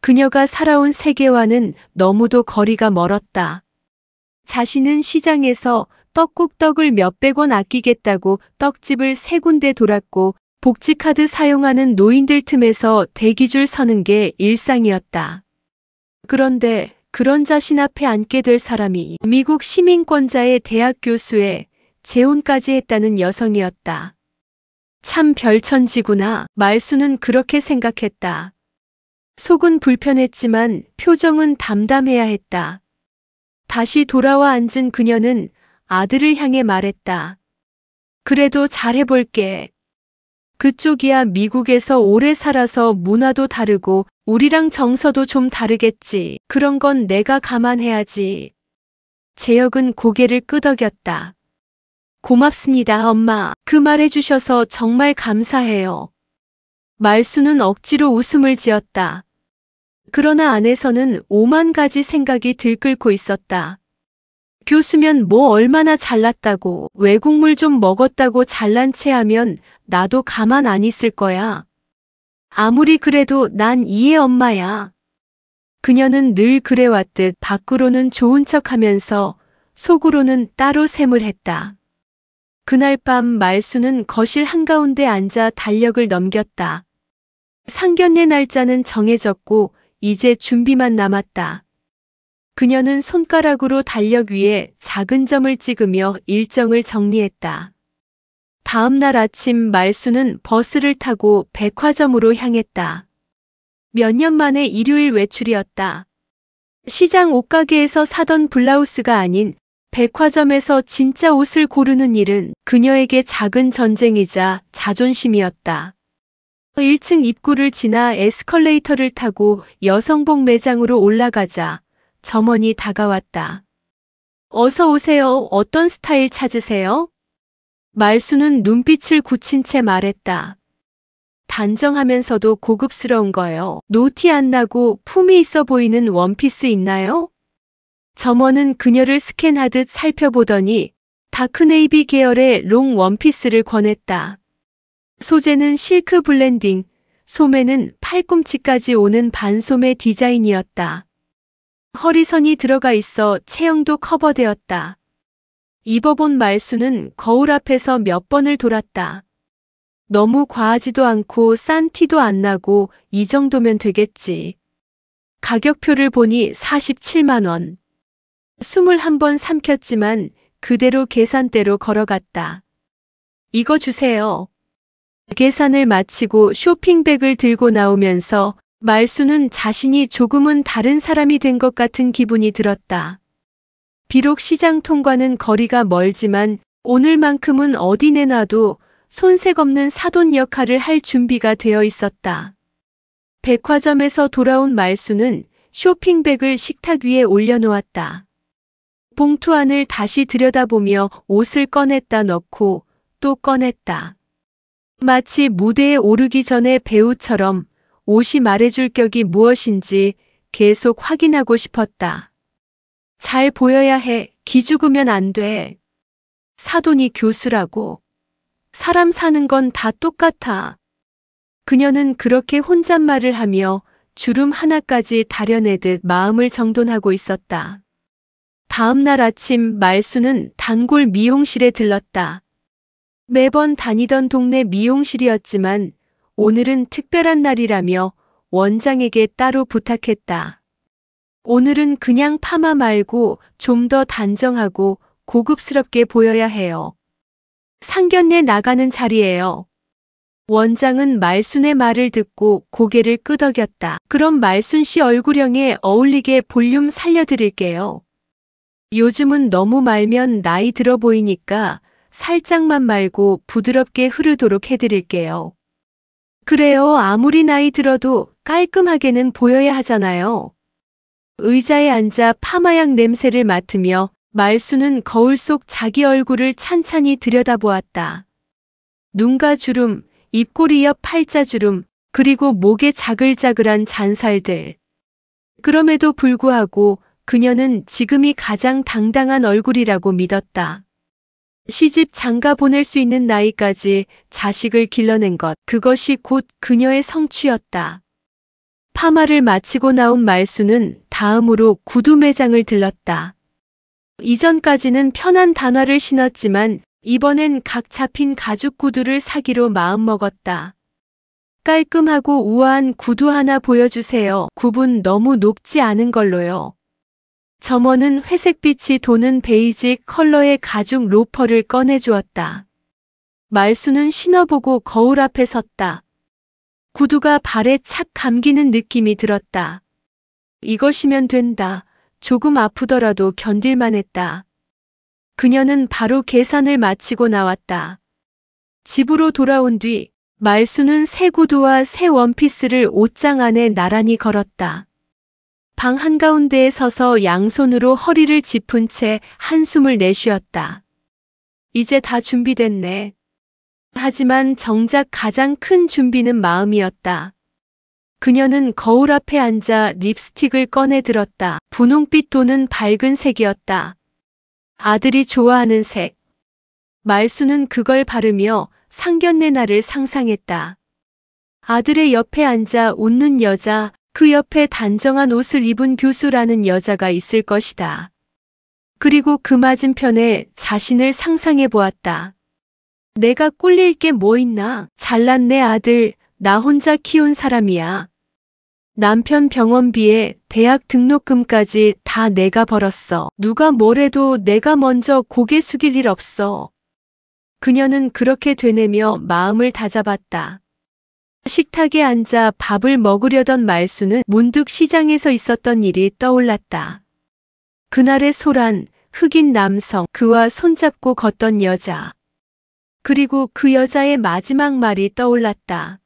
S1: 그녀가 살아온 세계와는 너무도 거리가 멀었다. 자신은 시장에서 떡국떡을 몇백 원 아끼겠다고 떡집을 3군데 돌았고 복지카드 사용하는 노인들 틈에서 대기줄 서는 게 일상이었다. 그런데 그런 자신 앞에 앉게 될 사람이 미국 시민권자의 대학 교수에 재혼까지 했다는 여성이었다. 참 별천지구나. 말수는 그렇게 생각했다. 속은 불편했지만 표정은 담담해야 했다. 다시 돌아와 앉은 그녀는 아들을 향해 말했다. 그래도 잘해볼게. 그쪽이야 미국에서 오래 살아서 문화도 다르고 우리랑 정서도 좀 다르겠지. 그런 건 내가 감안해야지. 재혁은 고개를 끄덕였다. 고맙습니다, 엄마. 그 말 해주셔서 정말 감사해요. 말수는 억지로 웃음을 지었다. 그러나 안에서는 5만 가지 생각이 들끓고 있었다. 교수면 뭐 얼마나 잘났다고, 외국물 좀 먹었다고 잘난 체 하면 나도 가만 안 있을 거야. 아무리 그래도 난 이의 엄마야. 그녀는 늘 그래왔듯 밖으로는 좋은 척하면서 속으로는 따로 셈을 했다. 그날 밤 말수는 거실 한가운데 앉아 달력을 넘겼다. 상견례 날짜는 정해졌고 이제 준비만 남았다. 그녀는 손가락으로 달력 위에 작은 점을 찍으며 일정을 정리했다. 다음 날 아침 말수는 버스를 타고 백화점으로 향했다. 몇 년 만에 일요일 외출이었다. 시장 옷가게에서 사던 블라우스가 아닌 백화점에서 진짜 옷을 고르는 일은 그녀에게 작은 전쟁이자 자존심이었다. 1층 입구를 지나 에스컬레이터를 타고 여성복 매장으로 올라가자 점원이 다가왔다. 어서 오세요. 어떤 스타일 찾으세요? 말수는 눈빛을 굳힌 채 말했다. 단정하면서도 고급스러운 거요. 노티 안 나고 품이 있어 보이는 원피스 있나요? 점원은 그녀를 스캔하듯 살펴보더니 다크네이비 계열의 롱 원피스를 권했다. 소재는 실크 블렌딩, 소매는 팔꿈치까지 오는 반소매 디자인이었다. 허리선이 들어가 있어 체형도 커버되었다. 입어본 말수는 거울 앞에서 몇 번을 돌았다. 너무 과하지도 않고 싼 티도 안 나고 이 정도면 되겠지. 가격표를 보니 47만 원. 21번 삼켰지만 그대로 계산대로 걸어갔다. 이거 주세요. 계산을 마치고 쇼핑백을 들고 나오면서 말수는 자신이 조금은 다른 사람이 된 것 같은 기분이 들었다. 비록 시장 통과는 거리가 멀지만 오늘만큼은 어디 내놔도 손색 없는 사돈 역할을 할 준비가 되어 있었다. 백화점에서 돌아온 말수는 쇼핑백을 식탁 위에 올려놓았다. 봉투 안을 다시 들여다보며 옷을 꺼냈다 넣고 또 꺼냈다. 마치 무대에 오르기 전에 배우처럼 옷이 말해줄 격이 무엇인지 계속 확인하고 싶었다. 잘 보여야 해. 기죽으면 안 돼. 사돈이 교수라고. 사람 사는 건 다 똑같아. 그녀는 그렇게 혼잣말을 하며 주름 하나까지 다려내듯 마음을 정돈하고 있었다. 다음 날 아침 말수는 단골 미용실에 들렀다. 매번 다니던 동네 미용실이었지만 오늘은 특별한 날이라며 원장에게 따로 부탁했다. 오늘은 그냥 파마 말고 좀 더 단정하고 고급스럽게 보여야 해요. 상견례 나가는 자리예요. 원장은 말순의 말을 듣고 고개를 끄덕였다. 그럼 말순 씨 얼굴형에 어울리게 볼륨 살려드릴게요. 요즘은 너무 말면 나이 들어 보이니까 살짝만 말고 부드럽게 흐르도록 해드릴게요. 그래요. 아무리 나이 들어도 깔끔하게는 보여야 하잖아요. 의자에 앉아 파마약 냄새를 맡으며 말수는 거울 속 자기 얼굴을 찬찬히 들여다보았다. 눈가 주름, 입꼬리 옆 팔자주름, 그리고 목에 자글자글한 잔살들. 그럼에도 불구하고 그녀는 지금이 가장 당당한 얼굴이라고 믿었다. 시집 장가 보낼 수 있는 나이까지 자식을 길러낸 것, 그것이 곧 그녀의 성취였다. 파마를 마치고 나온 말수는 다음으로 구두 매장을 들렀다. 이전까지는 편한 단화를 신었지만 이번엔 각 잡힌 가죽 구두를 사기로 마음먹었다. 깔끔하고 우아한 구두 하나 보여주세요. 굽은 너무 높지 않은 걸로요. 점원은 회색빛이 도는 베이지 컬러의 가죽 로퍼를 꺼내주었다. 말수는 신어보고 거울 앞에 섰다. 구두가 발에 착 감기는 느낌이 들었다. 이것이면 된다. 조금 아프더라도 견딜만 했다. 그녀는 바로 계산을 마치고 나왔다. 집으로 돌아온 뒤 말수는 새 구두와 새 원피스를 옷장 안에 나란히 걸었다. 방 한가운데에 서서 양손으로 허리를 짚은 채 한숨을 내쉬었다. 이제 다 준비됐네. 하지만 정작 가장 큰 준비는 마음이었다. 그녀는 거울 앞에 앉아 립스틱을 꺼내 들었다. 분홍빛 도는 밝은 색이었다. 아들이 좋아하는 색. 말수는 그걸 바르며 상견례 날을 상상했다. 아들의 옆에 앉아 웃는 여자, 그 옆에 단정한 옷을 입은 교수라는 여자가 있을 것이다. 그리고 그 맞은편에 자신을 상상해 보았다. 내가 꿀릴 게 뭐 있나? 잘난 내 아들, 나 혼자 키운 사람이야. 남편 병원비에 대학 등록금까지 다 내가 벌었어. 누가 뭐래도 내가 먼저 고개 숙일 일 없어. 그녀는 그렇게 되뇌며 마음을 다잡았다. 식탁에 앉아 밥을 먹으려던 말수는 문득 시장에서 있었던 일이 떠올랐다. 그날의 소란, 흑인 남성, 그와 손잡고 걷던 여자. 그리고 그 여자의 마지막 말이 떠올랐다.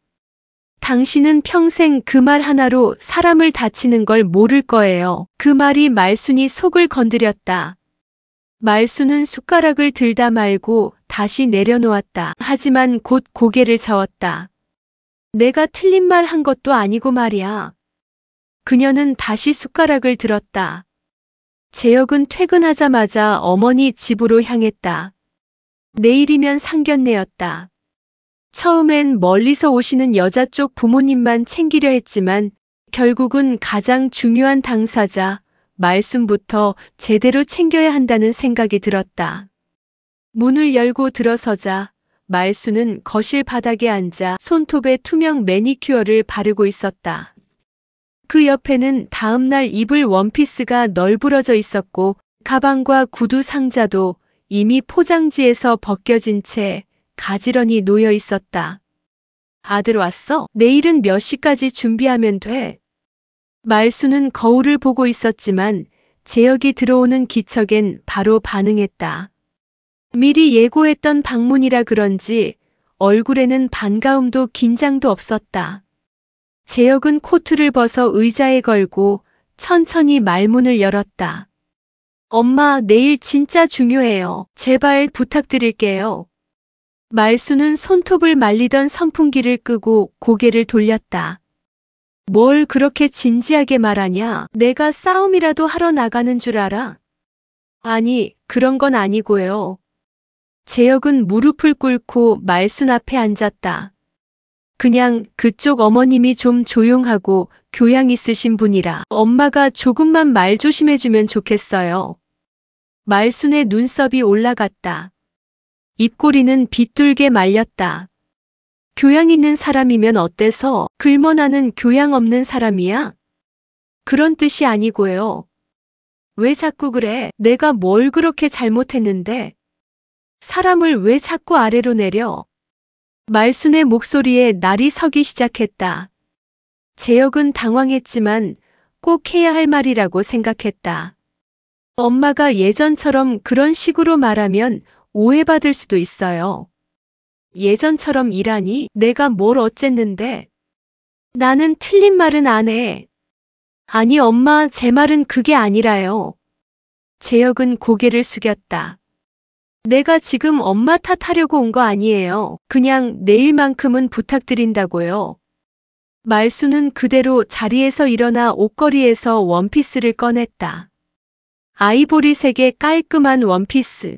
S1: 당신은 평생 그 말 하나로 사람을 다치는 걸 모를 거예요. 그 말이 말순이 속을 건드렸다. 말수는 숟가락을 들다 말고 다시 내려놓았다. 하지만 곧 고개를 저었다. 내가 틀린 말 한 것도 아니고 말이야. 그녀는 다시 숟가락을 들었다. 재혁은 퇴근하자마자 어머니 집으로 향했다. 내일이면 상견례였다. 처음엔 멀리서 오시는 여자 쪽 부모님만 챙기려 했지만 결국은 가장 중요한 당사자, 말순부터 제대로 챙겨야 한다는 생각이 들었다. 문을 열고 들어서자 말수는 거실 바닥에 앉아 손톱에 투명 매니큐어를 바르고 있었다. 그 옆에는 다음날 입을 원피스가 널브러져 있었고 가방과 구두 상자도 이미 포장지에서 벗겨진 채 가지런히 놓여 있었다. 아들 왔어? 내일은 몇 시까지 준비하면 돼? 말수는 거울을 보고 있었지만 재혁이 들어오는 기척엔 바로 반응했다. 미리 예고했던 방문이라 그런지 얼굴에는 반가움도 긴장도 없었다. 재혁은 코트를 벗어 의자에 걸고 천천히 말문을 열었다. 엄마, 내일 진짜 중요해요. 제발 부탁드릴게요. 말수는 손톱을 말리던 선풍기를 끄고 고개를 돌렸다. 뭘 그렇게 진지하게 말하냐? 내가 싸움이라도 하러 나가는 줄 알아? 아니, 그런 건 아니고요. 재혁은 무릎을 꿇고 말순 앞에 앉았다. 그냥 그쪽 어머님이 좀 조용하고 교양 있으신 분이라 엄마가 조금만 말 조심해주면 좋겠어요. 말순의 눈썹이 올라갔다. 입꼬리는 빗둘게 말렸다. 교양 있는 사람이면 어때서 글머나는 교양 없는 사람이야? 그런 뜻이 아니고요. 왜 자꾸 그래? 내가 뭘 그렇게 잘못했는데? 사람을 왜 자꾸 아래로 내려? 말순의 목소리에 날이 서기 시작했다. 재혁은 당황했지만 꼭 해야 할 말이라고 생각했다. 엄마가 예전처럼 그런 식으로 말하면 오해받을 수도 있어요. 예전처럼 이라니? 내가 뭘 어쨌는데? 나는 틀린 말은 안 해. 아니 엄마, 제 말은 그게 아니라요. 재혁은 고개를 숙였다. 내가 지금 엄마 탓하려고 온 거 아니에요. 그냥 내일만큼은 부탁드린다고요. 말순은 그대로 자리에서 일어나 옷걸이에서 원피스를 꺼냈다. 아이보리색의 깔끔한 원피스.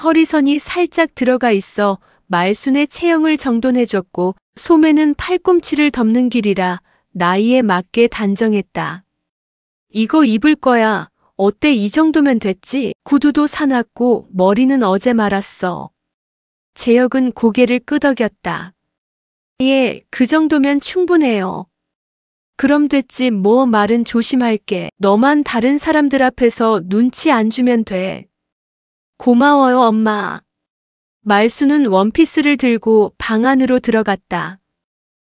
S1: 허리선이 살짝 들어가 있어 말순의 체형을 정돈해줬고 소매는 팔꿈치를 덮는 길이라 나이에 맞게 단정했다. 이거 입을 거야. 어때, 이 정도면 됐지? 구두도 사놨고 머리는 어제 말았어. 재혁은 고개를 끄덕였다. 예, 그 정도면 충분해요. 그럼 됐지 뭐, 말은 조심할게. 너만 다른 사람들 앞에서 눈치 안 주면 돼. 고마워요 엄마. 말순은 원피스를 들고 방 안으로 들어갔다.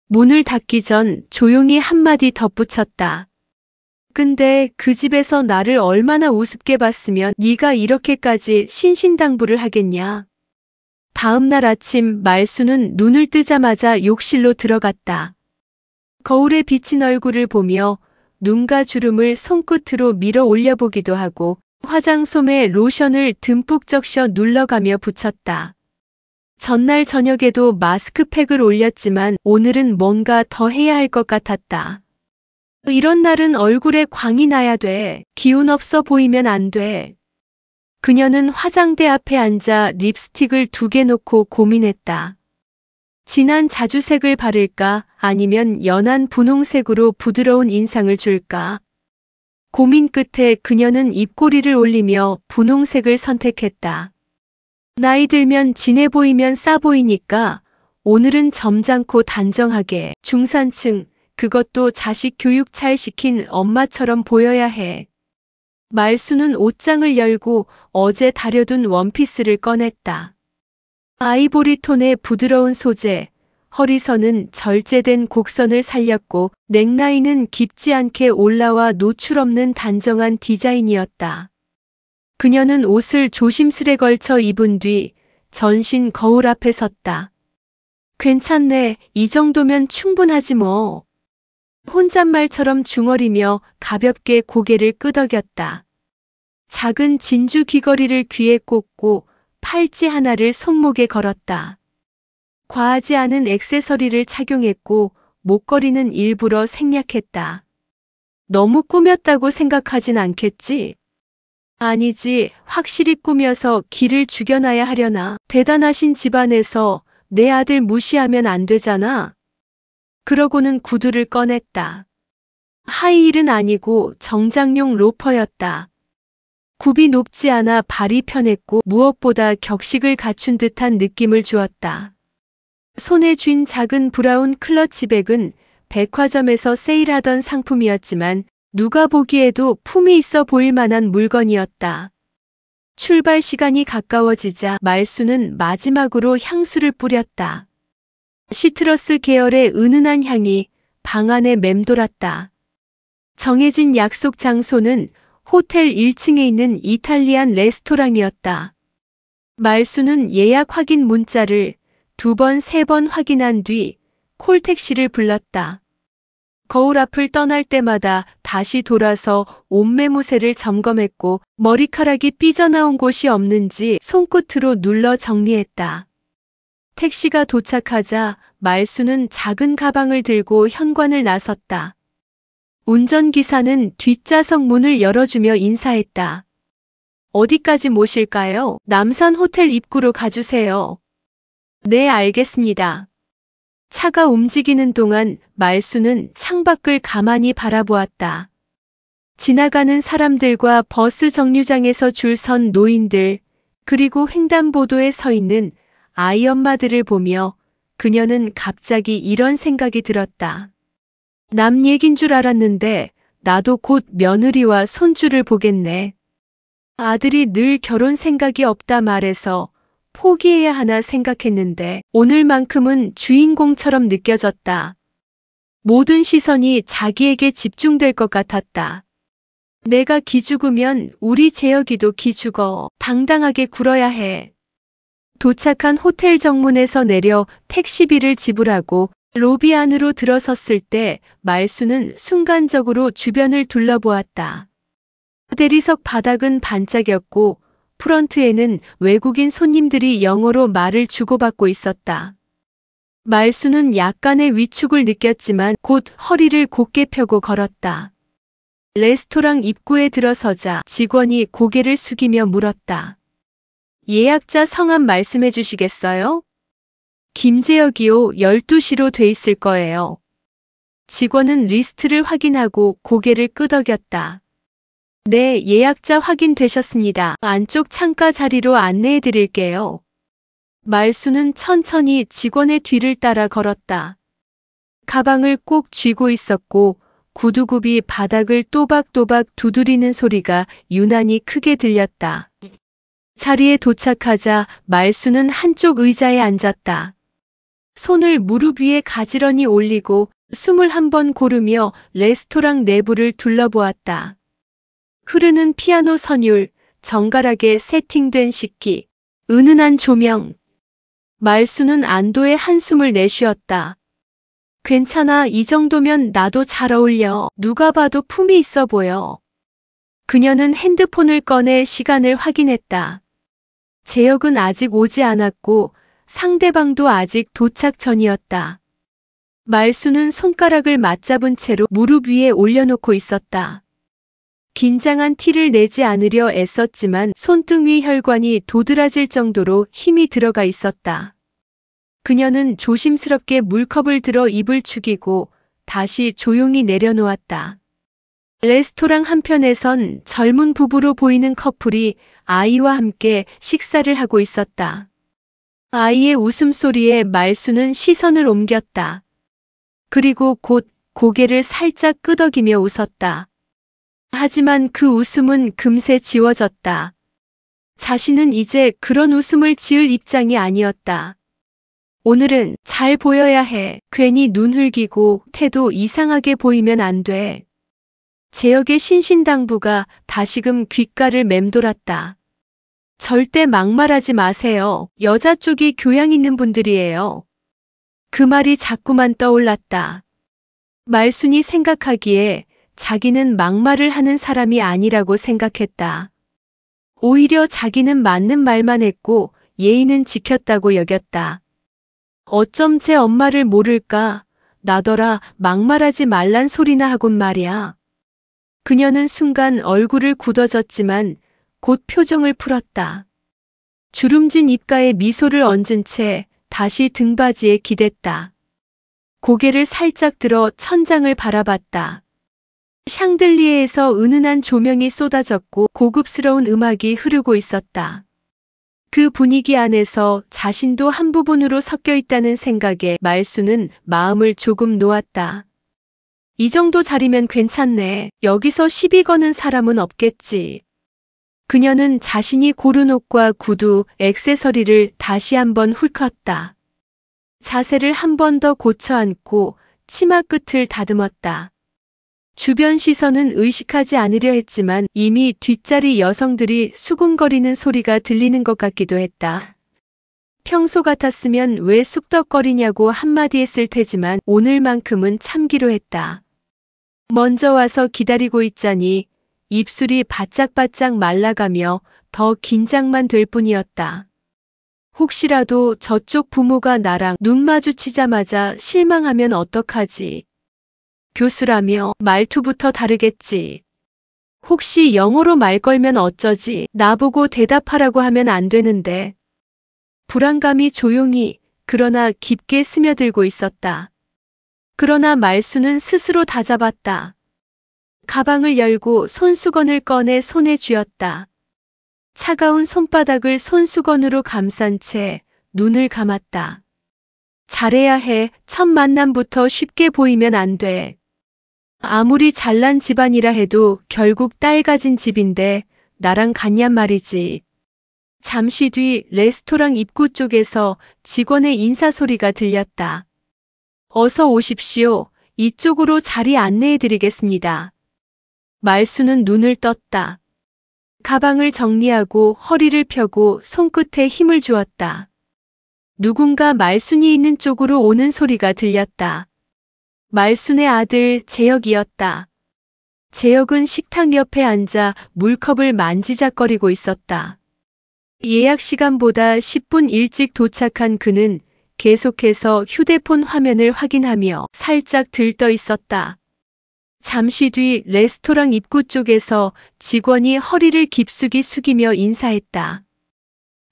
S1: 문을 닫기 전 조용히 한마디 덧붙였다. 근데 그 집에서 나를 얼마나 우습게 봤으면 네가 이렇게까지 신신당부를 하겠냐. 다음 날 아침 말순은 눈을 뜨자마자 욕실로 들어갔다. 거울에 비친 얼굴을 보며 눈가 주름을 손끝으로 밀어 올려보기도 하고 화장솜에 로션을 듬뿍 적셔 눌러가며 붙였다. 전날 저녁에도 마스크팩을 올렸지만 오늘은 뭔가 더 해야 할 것 같았다. 이런 날은 얼굴에 광이 나야 돼. 기운 없어 보이면 안 돼. 그녀는 화장대 앞에 앉아 립스틱을 2개 놓고 고민했다. 진한 자주색을 바를까 아니면 연한 분홍색으로 부드러운 인상을 줄까? 고민 끝에 그녀는 입꼬리를 올리며 분홍색을 선택했다. 나이 들면 진해 보이면 싸 보이니까 오늘은 점잖고 단정하게 중산층, 그것도 자식 교육 잘 시킨 엄마처럼 보여야 해. 말순은 옷장을 열고 어제 다려둔 원피스를 꺼냈다. 아이보리 톤의 부드러운 소재, 허리선은 절제된 곡선을 살렸고 넥라인은 깊지 않게 올라와 노출 없는 단정한 디자인이었다. 그녀는 옷을 조심스레 걸쳐 입은 뒤 전신 거울 앞에 섰다. 괜찮네, 이 정도면 충분하지 뭐. 혼잣말처럼 중얼이며 가볍게 고개를 끄덕였다. 작은 진주 귀걸이를 귀에 꽂고 팔찌 하나를 손목에 걸었다. 과하지 않은 액세서리를 착용했고 목걸이는 일부러 생략했다. 너무 꾸몄다고 생각하진 않겠지? 아니지, 확실히 꾸며서 기를 죽여놔야 하려나. 대단하신 집안에서 내 아들 무시하면 안 되잖아. 그러고는 구두를 꺼냈다. 하이힐은 아니고 정장용 로퍼였다. 굽이 높지 않아 발이 편했고 무엇보다 격식을 갖춘 듯한 느낌을 주었다. 손에 쥔 작은 브라운 클러치백은 백화점에서 세일하던 상품이었지만 누가 보기에도 품이 있어 보일 만한 물건이었다. 출발 시간이 가까워지자 말순은 마지막으로 향수를 뿌렸다. 시트러스 계열의 은은한 향이 방 안에 맴돌았다. 정해진 약속 장소는 호텔 1층에 있는 이탈리안 레스토랑이었다. 말순은 예약 확인 문자를 2번, 3번 확인한 뒤 콜택시를 불렀다. 거울 앞을 떠날 때마다 다시 돌아서 옷매무새를 점검했고 머리카락이 삐져나온 곳이 없는지 손끝으로 눌러 정리했다. 택시가 도착하자 말순은 작은 가방을 들고 현관을 나섰다. 운전기사는 뒷좌석 문을 열어주며 인사했다. 어디까지 모실까요? 남산 호텔 입구로 가주세요. 네, 알겠습니다. 차가 움직이는 동안 말수는 창밖을 가만히 바라보았다. 지나가는 사람들과 버스 정류장에서 줄 선 노인들, 그리고 횡단보도에 서 있는 아이 엄마들을 보며 그녀는 갑자기 이런 생각이 들었다. 남 얘긴 줄 알았는데 나도 곧 며느리와 손주를 보겠네. 아들이 늘 결혼 생각이 없다 말해서 포기해야 하나 생각했는데 오늘만큼은 주인공처럼 느껴졌다. 모든 시선이 자기에게 집중될 것 같았다. 내가 기죽으면 우리 재혁이도 기죽어. 당당하게 굴어야 해. 도착한 호텔 정문에서 내려 택시비를 지불하고 로비 안으로 들어섰을 때 말수는 순간적으로 주변을 둘러보았다. 대리석 바닥은 반짝였고 프런트에는 외국인 손님들이 영어로 말을 주고받고 있었다. 말수는 약간의 위축을 느꼈지만 곧 허리를 곧게 펴고 걸었다. 레스토랑 입구에 들어서자 직원이 고개를 숙이며 물었다. 예약자 성함 말씀해 주시겠어요? 김재혁이요. 12시로 돼 있을 거예요. 직원은 리스트를 확인하고 고개를 끄덕였다. 네, 예약자 확인되셨습니다. 안쪽 창가 자리로 안내해 드릴게요. 말수는 천천히 직원의 뒤를 따라 걸었다. 가방을 꼭 쥐고 있었고 구두굽이 바닥을 또박또박 두드리는 소리가 유난히 크게 들렸다. 자리에 도착하자 말수는 한쪽 의자에 앉았다. 손을 무릎 위에 가지런히 올리고 숨을 한번 고르며 레스토랑 내부를 둘러보았다. 흐르는 피아노 선율, 정갈하게 세팅된 식기, 은은한 조명. 말수는 안도의 한숨을 내쉬었다. 괜찮아, 이 정도면 나도 잘 어울려. 누가 봐도 품이 있어 보여. 그녀는 핸드폰을 꺼내 시간을 확인했다. 재혁은 아직 오지 않았고 상대방도 아직 도착 전이었다. 말수는 손가락을 맞잡은 채로 무릎 위에 올려놓고 있었다. 긴장한 티를 내지 않으려 애썼지만 손등 위 혈관이 도드라질 정도로 힘이 들어가 있었다. 그녀는 조심스럽게 물컵을 들어 입을 축이고 다시 조용히 내려놓았다. 레스토랑 한편에선 젊은 부부로 보이는 커플이 아이와 함께 식사를 하고 있었다. 아이의 웃음소리에 말수는 시선을 옮겼다. 그리고 곧 고개를 살짝 끄덕이며 웃었다. 하지만 그 웃음은 금세 지워졌다. 자신은 이제 그런 웃음을 지을 입장이 아니었다. 오늘은 잘 보여야 해. 괜히 눈 흘기고 태도 이상하게 보이면 안 돼. 재혁의 신신당부가 다시금 귓가를 맴돌았다. 절대 막말하지 마세요. 여자 쪽이 교양 있는 분들이에요. 그 말이 자꾸만 떠올랐다. 말순이 생각하기에 자기는 막말을 하는 사람이 아니라고 생각했다. 오히려 자기는 맞는 말만 했고 예의는 지켰다고 여겼다. 어쩜 제 엄마를 모를까? 나더러 막말하지 말란 소리나 하곤 말이야. 그녀는 순간 얼굴을 굳어졌지만 곧 표정을 풀었다. 주름진 입가에 미소를 얹은 채 다시 등받이에 기댔다. 고개를 살짝 들어 천장을 바라봤다. 샹들리에에서 은은한 조명이 쏟아졌고 고급스러운 음악이 흐르고 있었다. 그 분위기 안에서 자신도 한 부분으로 섞여 있다는 생각에 말수는 마음을 조금 놓았다. 이 정도 자리면 괜찮네. 여기서 시비 거는 사람은 없겠지. 그녀는 자신이 고른 옷과 구두, 액세서리를 다시 한번 훑었다. 자세를 한 번 더 고쳐 앉고 치마 끝을 다듬었다. 주변 시선은 의식하지 않으려 했지만 이미 뒷자리 여성들이 수군거리는 소리가 들리는 것 같기도 했다. 평소 같았으면 왜 쑥덕거리냐고 한마디 했을 테지만 오늘만큼은 참기로 했다. 먼저 와서 기다리고 있자니 입술이 바짝바짝 말라가며 더 긴장만 될 뿐이었다. 혹시라도 저쪽 부모가 나랑 눈 마주치자마자 실망하면 어떡하지? 교수라며 말투부터 다르겠지. 혹시 영어로 말 걸면 어쩌지? 나보고 대답하라고 하면 안 되는데. 불안감이 조용히 그러나 깊게 스며들고 있었다. 그러나 말수는 스스로 다잡았다. 가방을 열고 손수건을 꺼내 손에 쥐었다. 차가운 손바닥을 손수건으로 감싼 채 눈을 감았다. 잘해야 해. 첫 만남부터 쉽게 보이면 안 돼. 아무리 잘난 집안이라 해도 결국 딸 가진 집인데 나랑 같냔 말이지. 잠시 뒤 레스토랑 입구 쪽에서 직원의 인사 소리가 들렸다. 어서 오십시오. 이쪽으로 자리 안내해 드리겠습니다. 말수는 눈을 떴다. 가방을 정리하고 허리를 펴고 손끝에 힘을 주었다. 누군가 말순이 있는 쪽으로 오는 소리가 들렸다. 말순의 아들 재혁이었다. 재혁은 식탁 옆에 앉아 물컵을 만지작거리고 있었다. 예약 시간보다 10분 일찍 도착한 그는 계속해서 휴대폰 화면을 확인하며 살짝 들떠 있었다. 잠시 뒤 레스토랑 입구 쪽에서 직원이 허리를 깊숙이 숙이며 인사했다.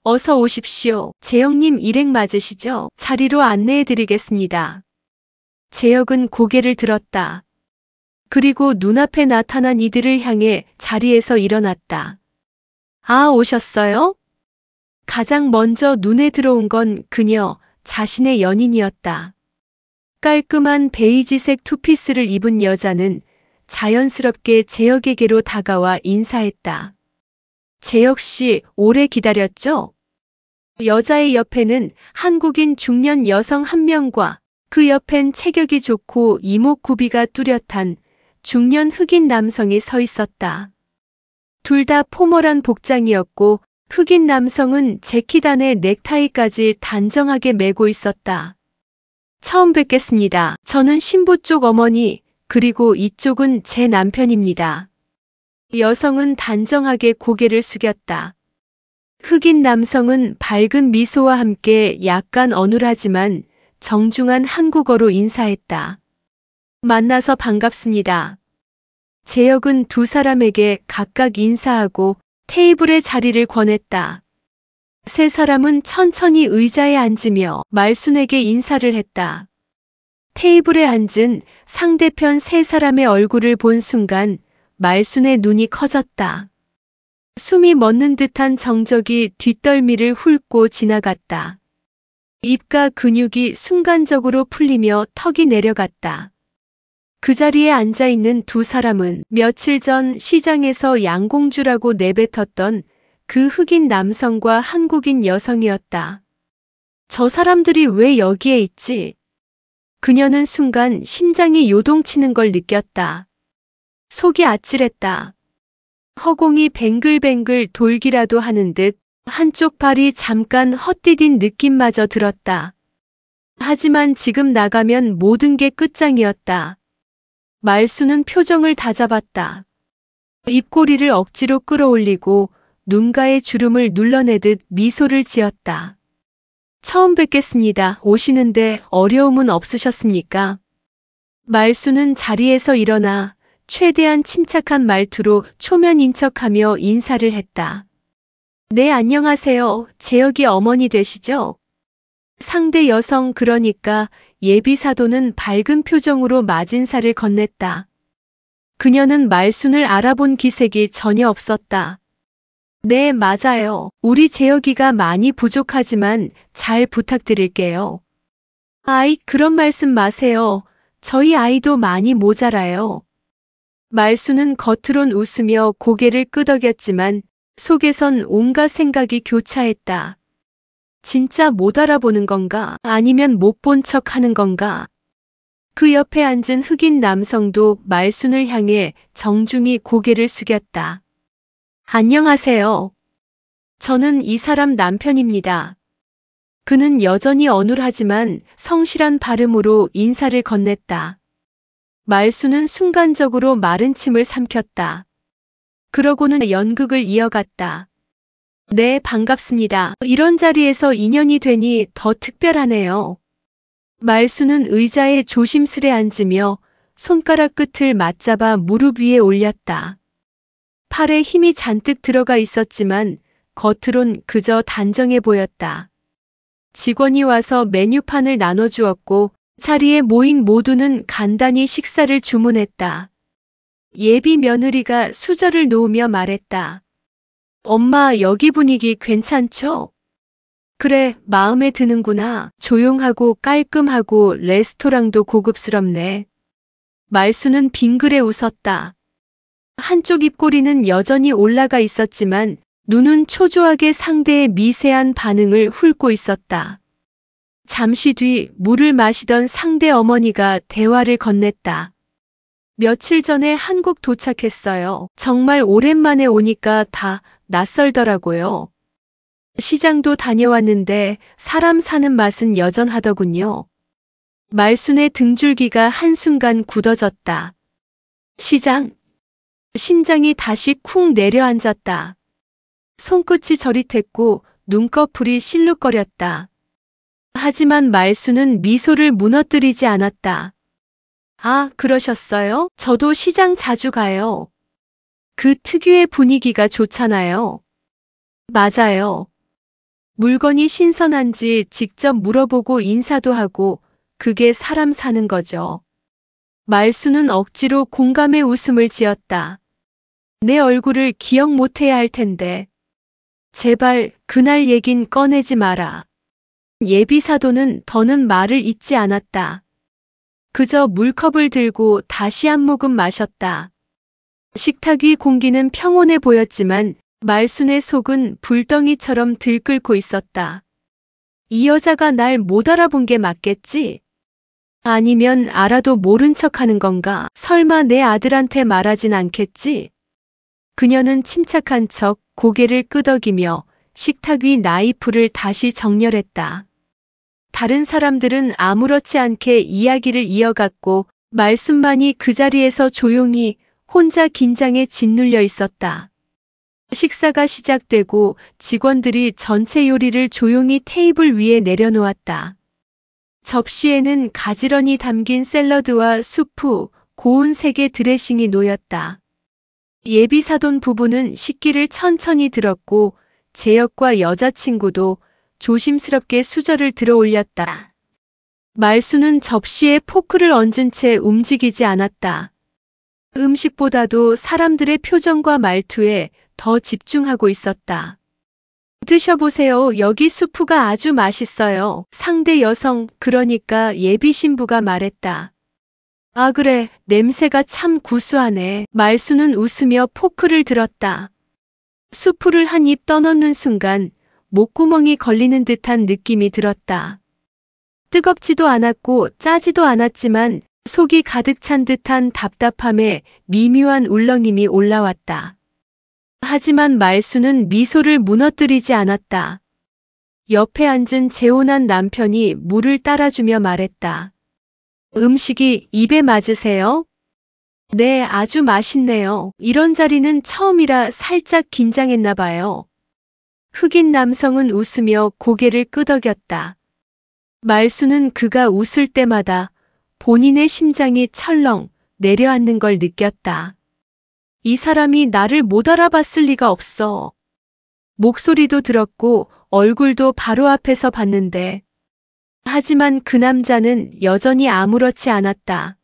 S1: 어서 오십시오. 재혁님 일행 맞으시죠? 자리로 안내해 드리겠습니다. 재혁은 고개를 들었다. 그리고 눈앞에 나타난 이들을 향해 자리에서 일어났다. 아, 오셨어요? 가장 먼저 눈에 들어온 건 그녀 자신의 연인이었다. 깔끔한 베이지색 투피스를 입은 여자는 자연스럽게 재혁에게로 다가와 인사했다. 재혁 씨, 오래 기다렸죠? 여자의 옆에는 한국인 중년 여성 한 명과 그 옆엔 체격이 좋고 이목구비가 뚜렷한 중년 흑인 남성이 서 있었다. 둘 다 포멀한 복장이었고 흑인 남성은 재킷 안에 넥타이까지 단정하게 매고 있었다. 처음 뵙겠습니다. 저는 신부 쪽 어머니, 그리고 이쪽은 제 남편입니다. 여성은 단정하게 고개를 숙였다. 흑인 남성은 밝은 미소와 함께 약간 어눌하지만 정중한 한국어로 인사했다. 만나서 반갑습니다. 재혁은 두 사람에게 각각 인사하고 테이블에 자리를 권했다. 세 사람은 천천히 의자에 앉으며 말순에게 인사를 했다. 테이블에 앉은 상대편 세 사람의 얼굴을 본 순간 말순의 눈이 커졌다. 숨이 멎는 듯한 정적이 뒷덜미를 훑고 지나갔다. 입가 근육이 순간적으로 풀리며 턱이 내려갔다. 그 자리에 앉아있는 두 사람은 며칠 전 시장에서 양공주라고 내뱉었던 그 흑인 남성과 한국인 여성이었다. 저 사람들이 왜 여기에 있지? 그녀는 순간 심장이 요동치는 걸 느꼈다. 속이 아찔했다. 허공이 뱅글뱅글 돌기라도 하는 듯 한쪽 발이 잠깐 헛디딘 느낌마저 들었다. 하지만 지금 나가면 모든 게 끝장이었다. 말수는 표정을 다잡았다. 입꼬리를 억지로 끌어올리고 눈가의 주름을 눌러내듯 미소를 지었다. 처음 뵙겠습니다. 오시는데 어려움은 없으셨습니까? 말수는 자리에서 일어나 최대한 침착한 말투로 초면 인척하며 인사를 했다. 네, 안녕하세요. 재혁이 어머니 되시죠? 상대 여성 그러니까 예비 사도는 밝은 표정으로 맞은사를 건넸다. 그녀는 말순을 알아본 기색이 전혀 없었다. 네, 맞아요. 우리 재혁이가 많이 부족하지만 잘 부탁드릴게요. 아이, 그런 말씀 마세요. 저희 아이도 많이 모자라요. 말수는 겉으론 웃으며 고개를 끄덕였지만 속에선 온갖 생각이 교차했다. 진짜 못 알아보는 건가? 아니면 못 본 척 하는 건가? 그 옆에 앉은 흑인 남성도 말순을 향해 정중히 고개를 숙였다. 안녕하세요. 저는 이 사람 남편입니다. 그는 여전히 어눌하지만 성실한 발음으로 인사를 건넸다. 말수는 순간적으로 마른 침을 삼켰다. 그러고는 연극을 이어갔다. 네, 반갑습니다. 이런 자리에서 인연이 되니 더 특별하네요. 말수는 의자에 조심스레 앉으며 손가락 끝을 맞잡아 무릎 위에 올렸다. 팔에 힘이 잔뜩 들어가 있었지만 겉으론 그저 단정해 보였다. 직원이 와서 메뉴판을 나눠주었고 자리에 모인 모두는 간단히 식사를 주문했다. 예비 며느리가 수저를 놓으며 말했다. 엄마, 여기 분위기 괜찮죠? 그래, 마음에 드는구나. 조용하고 깔끔하고 레스토랑도 고급스럽네. 말수는 빙그레 웃었다. 한쪽 입꼬리는 여전히 올라가 있었지만 눈은 초조하게 상대의 미세한 반응을 훑고 있었다. 잠시 뒤 물을 마시던 상대 어머니가 대화를 건넸다. 며칠 전에 한국 도착했어요. 정말 오랜만에 오니까 다 낯설더라고요. 시장도 다녀왔는데 사람 사는 맛은 여전하더군요. 말순의 등줄기가 한순간 굳어졌다. 시장? 심장이 다시 쿵 내려앉았다. 손끝이 저릿했고 눈꺼풀이 실룩거렸다. 하지만 말순은 미소를 무너뜨리지 않았다. 아, 그러셨어요? 저도 시장 자주 가요. 그 특유의 분위기가 좋잖아요. 맞아요. 물건이 신선한지 직접 물어보고 인사도 하고 그게 사람 사는 거죠. 말수는 억지로 공감의 웃음을 지었다. 내 얼굴을 기억 못해야 할 텐데. 제발 그날 얘긴 꺼내지 마라. 예비사도는 더는 말을 잇지 않았다. 그저 물컵을 들고 다시 한 모금 마셨다. 식탁 위 공기는 평온해 보였지만 말순의 속은 불덩이처럼 들끓고 있었다. 이 여자가 날 못 알아본 게 맞겠지? 아니면 알아도 모른 척하는 건가? 설마 내 아들한테 말하진 않겠지? 그녀는 침착한 척 고개를 끄덕이며 식탁 위 나이프를 다시 정렬했다. 다른 사람들은 아무렇지 않게 이야기를 이어갔고 말순만이 그 자리에서 조용히 혼자 긴장에 짓눌려 있었다. 식사가 시작되고 직원들이 전체 요리를 조용히 테이블 위에 내려놓았다. 접시에는 가지런히 담긴 샐러드와 수프, 고운 색의 드레싱이 놓였다. 예비사돈 부부는 식기를 천천히 들었고 제역과 여자친구도 조심스럽게 수저를 들어 올렸다. 말수는 접시에 포크를 얹은 채 움직이지 않았다. 음식보다도 사람들의 표정과 말투에 더 집중하고 있었다. 드셔보세요. 여기 수프가 아주 맛있어요. 상대 여성, 그러니까 예비 신부가 말했다. 아, 그래. 냄새가 참 구수하네. 말수는 웃으며 포크를 들었다. 수프를 한 입 떠넣는 순간 목구멍이 걸리는 듯한 느낌이 들었다. 뜨겁지도 않았고 짜지도 않았지만 속이 가득 찬 듯한 답답함에 미묘한 울렁임이 올라왔다. 하지만 말수는 미소를 무너뜨리지 않았다. 옆에 앉은 재혼한 남편이 물을 따라주며 말했다. 음식이 입에 맞으세요? 네, 아주 맛있네요. 이런 자리는 처음이라 살짝 긴장했나 봐요. 흑인 남성은 웃으며 고개를 끄덕였다. 말수는 그가 웃을 때마다 본인의 심장이 철렁 내려앉는 걸 느꼈다. 이 사람이 나를 못 알아봤을 리가 없어. 목소리도 들었고 얼굴도 바로 앞에서 봤는데. 하지만 그 남자는 여전히 아무렇지 않았다.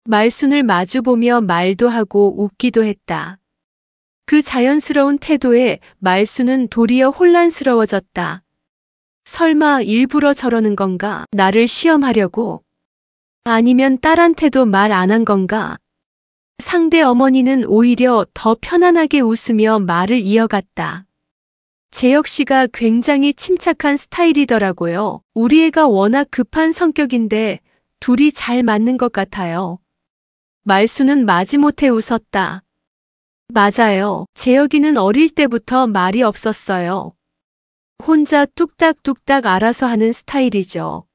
S1: 말순을 마주보며 말도 하고 웃기도 했다. 그 자연스러운 태도에 말수는 도리어 혼란스러워졌다. 설마 일부러 저러는 건가? 나를 시험하려고? 아니면 딸한테도 말 안 한 건가? 상대 어머니는 오히려 더 편안하게 웃으며 말을 이어갔다. 재혁 씨가 굉장히 침착한 스타일이더라고요. 우리 애가 워낙 급한 성격인데 둘이 잘 맞는 것 같아요. 말수는 마지못해 웃었다. 맞아요. 재혁이는 어릴 때부터 말이 없었어요. 혼자 뚝딱뚝딱 알아서 하는 스타일이죠.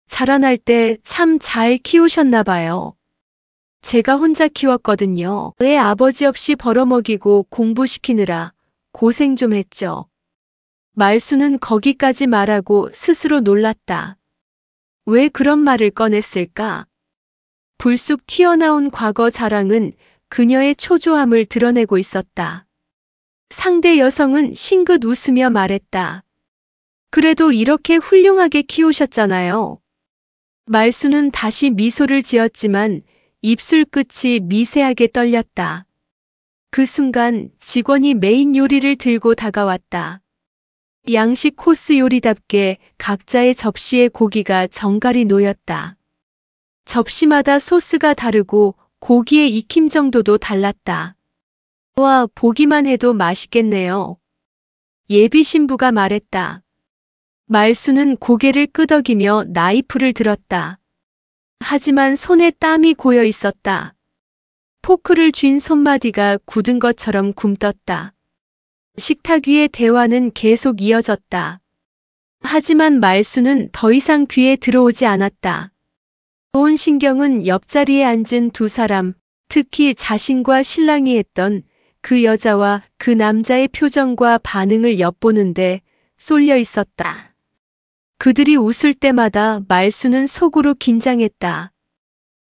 S1: 자라날 때 참 잘 키우셨나 봐요. 제가 혼자 키웠거든요. 애 아버지 없이 벌어먹이고 공부시키느라 고생 좀 했죠. 말수는 거기까지 말하고 스스로 놀랐다. 왜 그런 말을 꺼냈을까? 불쑥 튀어나온 과거 자랑은 그녀의 초조함을 드러내고 있었다. 상대 여성은 싱긋 웃으며 말했다. 그래도 이렇게 훌륭하게 키우셨잖아요. 말수는 다시 미소를 지었지만 입술 끝이 미세하게 떨렸다. 그 순간 직원이 메인 요리를 들고 다가왔다. 양식 코스 요리답게 각자의 접시에 고기가 정갈이 놓였다. 접시마다 소스가 다르고 고기의 익힘 정도도 달랐다. 와, 보기만 해도 맛있겠네요. 예비 신부가 말했다. 말수는 고개를 끄덕이며 나이프를 들었다. 하지만 손에 땀이 고여 있었다. 포크를 쥔 손마디가 굳은 것처럼 굼떴다. 식탁 위의 대화는 계속 이어졌다. 하지만 말수는 더 이상 귀에 들어오지 않았다. 온 신경은 옆자리에 앉은 두 사람, 특히 자신과 신랑이 했던 그 여자와 그 남자의 표정과 반응을 엿보는데 쏠려 있었다. 그들이 웃을 때마다 말수는 속으로 긴장했다.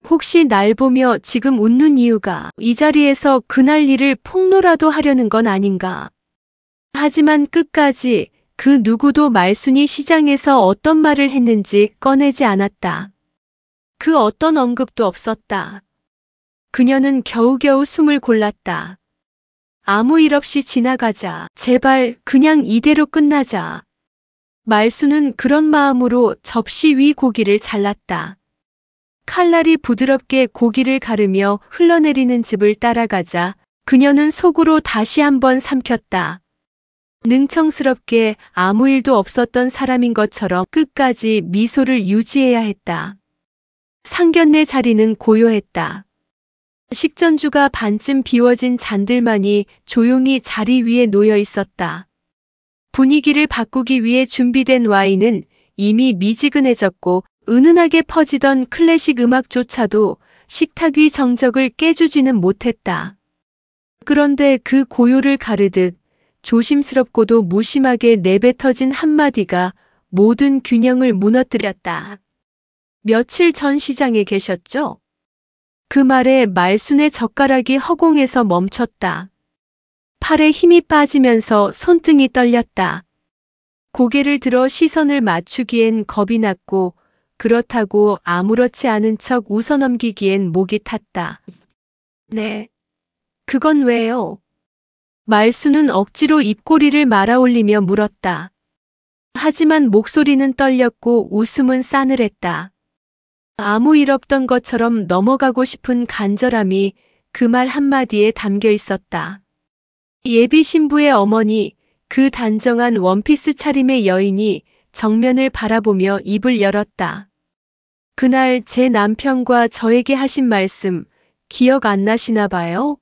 S1: 혹시 날 보며 지금 웃는 이유가 이 자리에서 그날 일을 폭로라도 하려는 건 아닌가. 하지만 끝까지 그 누구도 말순이 시장에서 어떤 말을 했는지 꺼내지 않았다. 그 어떤 언급도 없었다. 그녀는 겨우겨우 숨을 골랐다. 아무 일 없이 지나가자. 제발 그냥 이대로 끝나자. 말수는 그런 마음으로 접시 위 고기를 잘랐다. 칼날이 부드럽게 고기를 가르며 흘러내리는 즙을 따라가자 그녀는 속으로 다시 한번 삼켰다. 능청스럽게 아무 일도 없었던 사람인 것처럼 끝까지 미소를 유지해야 했다. 상견례 자리는 고요했다. 식전주가 반쯤 비워진 잔들만이 조용히 자리 위에 놓여 있었다. 분위기를 바꾸기 위해 준비된 와인은 이미 미지근해졌고 은은하게 퍼지던 클래식 음악조차도 식탁 위 정적을 깨주지는 못했다. 그런데 그 고요를 가르듯 조심스럽고도 무심하게 내뱉어진 한마디가 모든 균형을 무너뜨렸다. 며칠 전 시장에 계셨죠? 그 말에 말순의 젓가락이 허공에서 멈췄다. 팔에 힘이 빠지면서 손등이 떨렸다. 고개를 들어 시선을 맞추기엔 겁이 났고 그렇다고 아무렇지 않은 척 웃어넘기기엔 목이 탔다. 네. 그건 왜요? 말수는 억지로 입꼬리를 말아올리며 물었다. 하지만 목소리는 떨렸고 웃음은 싸늘했다. 아무 일 없던 것처럼 넘어가고 싶은 간절함이 그 말 한마디에 담겨 있었다. 예비 신부의 어머니, 그 단정한 원피스 차림의 여인이 정면을 바라보며 입을 열었다. 그날 제 남편과 저에게 하신 말씀 기억 안 나시나 봐요?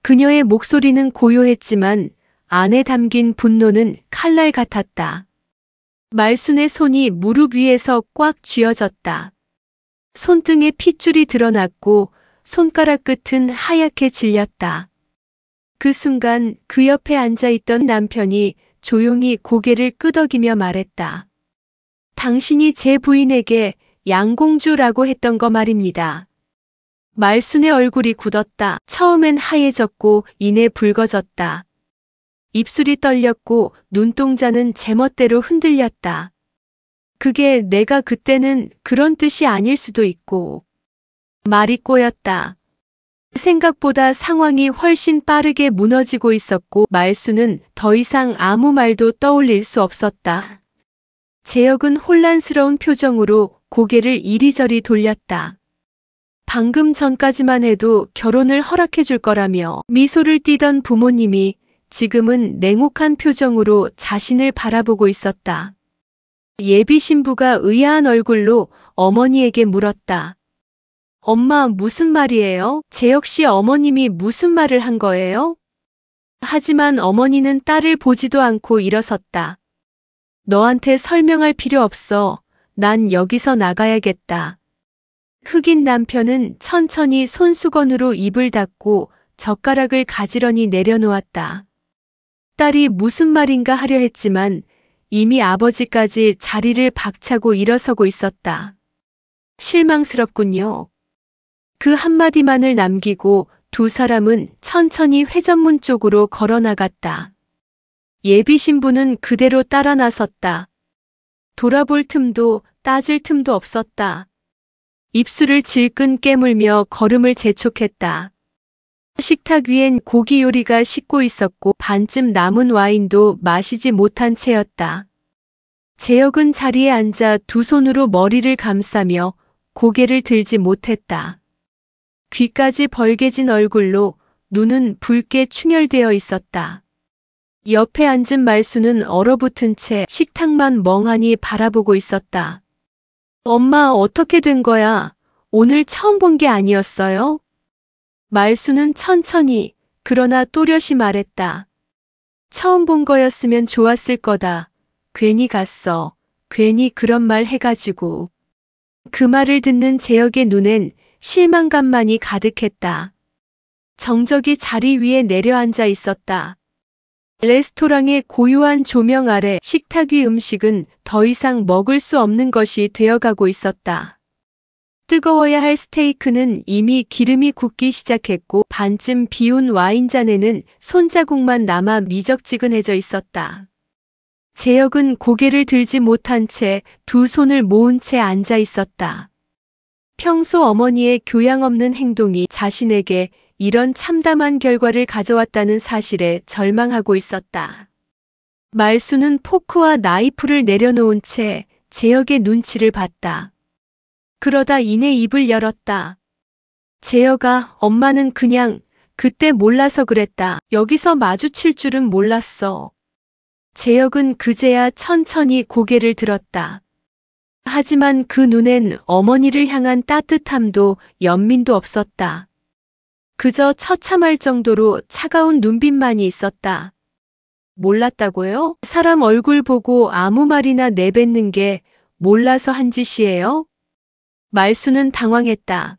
S1: 그녀의 목소리는 고요했지만 안에 담긴 분노는 칼날 같았다. 말순의 손이 무릎 위에서 꽉 쥐어졌다. 손등에 핏줄이 드러났고 손가락 끝은 하얗게 질렸다. 그 순간 그 옆에 앉아있던 남편이 조용히 고개를 끄덕이며 말했다. 당신이 제 부인에게 양공주라고 했던 거 말입니다. 말순의 얼굴이 굳었다. 처음엔 하얘졌고 이내 붉어졌다. 입술이 떨렸고 눈동자는 제멋대로 흔들렸다. 그게 내가 그때는 그런 뜻이 아닐 수도 있고. 말이 꼬였다. 생각보다 상황이 훨씬 빠르게 무너지고 있었고 말수는 더 이상 아무 말도 떠올릴 수 없었다. 재혁은 혼란스러운 표정으로 고개를 이리저리 돌렸다. 방금 전까지만 해도 결혼을 허락해 줄 거라며 미소를 띠던 부모님이 지금은 냉혹한 표정으로 자신을 바라보고 있었다. 예비 신부가 의아한 얼굴로 어머니에게 물었다. 엄마, 무슨 말이에요? 재혁 씨 어머님이 무슨 말을 한 거예요? 하지만 어머니는 딸을 보지도 않고 일어섰다. 너한테 설명할 필요 없어. 난 여기서 나가야겠다. 흑인 남편은 천천히 손수건으로 입을 닫고 젓가락을 가지런히 내려놓았다. 딸이 무슨 말인가 하려 했지만 이미 아버지까지 자리를 박차고 일어서고 있었다. 실망스럽군요. 그 한마디만을 남기고 두 사람은 천천히 회전문 쪽으로 걸어 나갔다. 예비 신부는 그대로 따라 나섰다. 돌아볼 틈도 따질 틈도 없었다. 입술을 질끈 깨물며 걸음을 재촉했다. 식탁 위엔 고기 요리가 식고 있었고 반쯤 남은 와인도 마시지 못한 채였다. 재혁은 자리에 앉아 두 손으로 머리를 감싸며 고개를 들지 못했다. 귀까지 벌개진 얼굴로 눈은 붉게 충혈되어 있었다. 옆에 앉은 말수는 얼어붙은 채 식탁만 멍하니 바라보고 있었다. 엄마, 어떻게 된 거야? 오늘 처음 본 게 아니었어요? 말수는 천천히 그러나 또렷이 말했다. 처음 본 거였으면 좋았을 거다. 괜히 갔어. 괜히 그런 말 해가지고. 그 말을 듣는 재혁의 눈엔 실망감만이 가득했다. 정적이 자리 위에 내려앉아 있었다. 레스토랑의 고요한 조명 아래 식탁 위 음식은 더 이상 먹을 수 없는 것이 되어가고 있었다. 뜨거워야 할 스테이크는 이미 기름이 굳기 시작했고 반쯤 비운 와인잔에는 손자국만 남아 미적지근해져 있었다. 재혁은 고개를 들지 못한 채 두 손을 모은 채 앉아 있었다. 평소 어머니의 교양 없는 행동이 자신에게 이런 참담한 결과를 가져왔다는 사실에 절망하고 있었다. 말수는 포크와 나이프를 내려놓은 채 재혁의 눈치를 봤다. 그러다 이내 입을 열었다. 재혁아, 엄마는 그냥 그때 몰라서 그랬다. 여기서 마주칠 줄은 몰랐어. 재혁은 그제야 천천히 고개를 들었다. 하지만 그 눈엔 어머니를 향한 따뜻함도 연민도 없었다. 그저 처참할 정도로 차가운 눈빛만이 있었다. 몰랐다고요? 사람 얼굴 보고 아무 말이나 내뱉는 게 몰라서 한 짓이에요? 말수는 당황했다.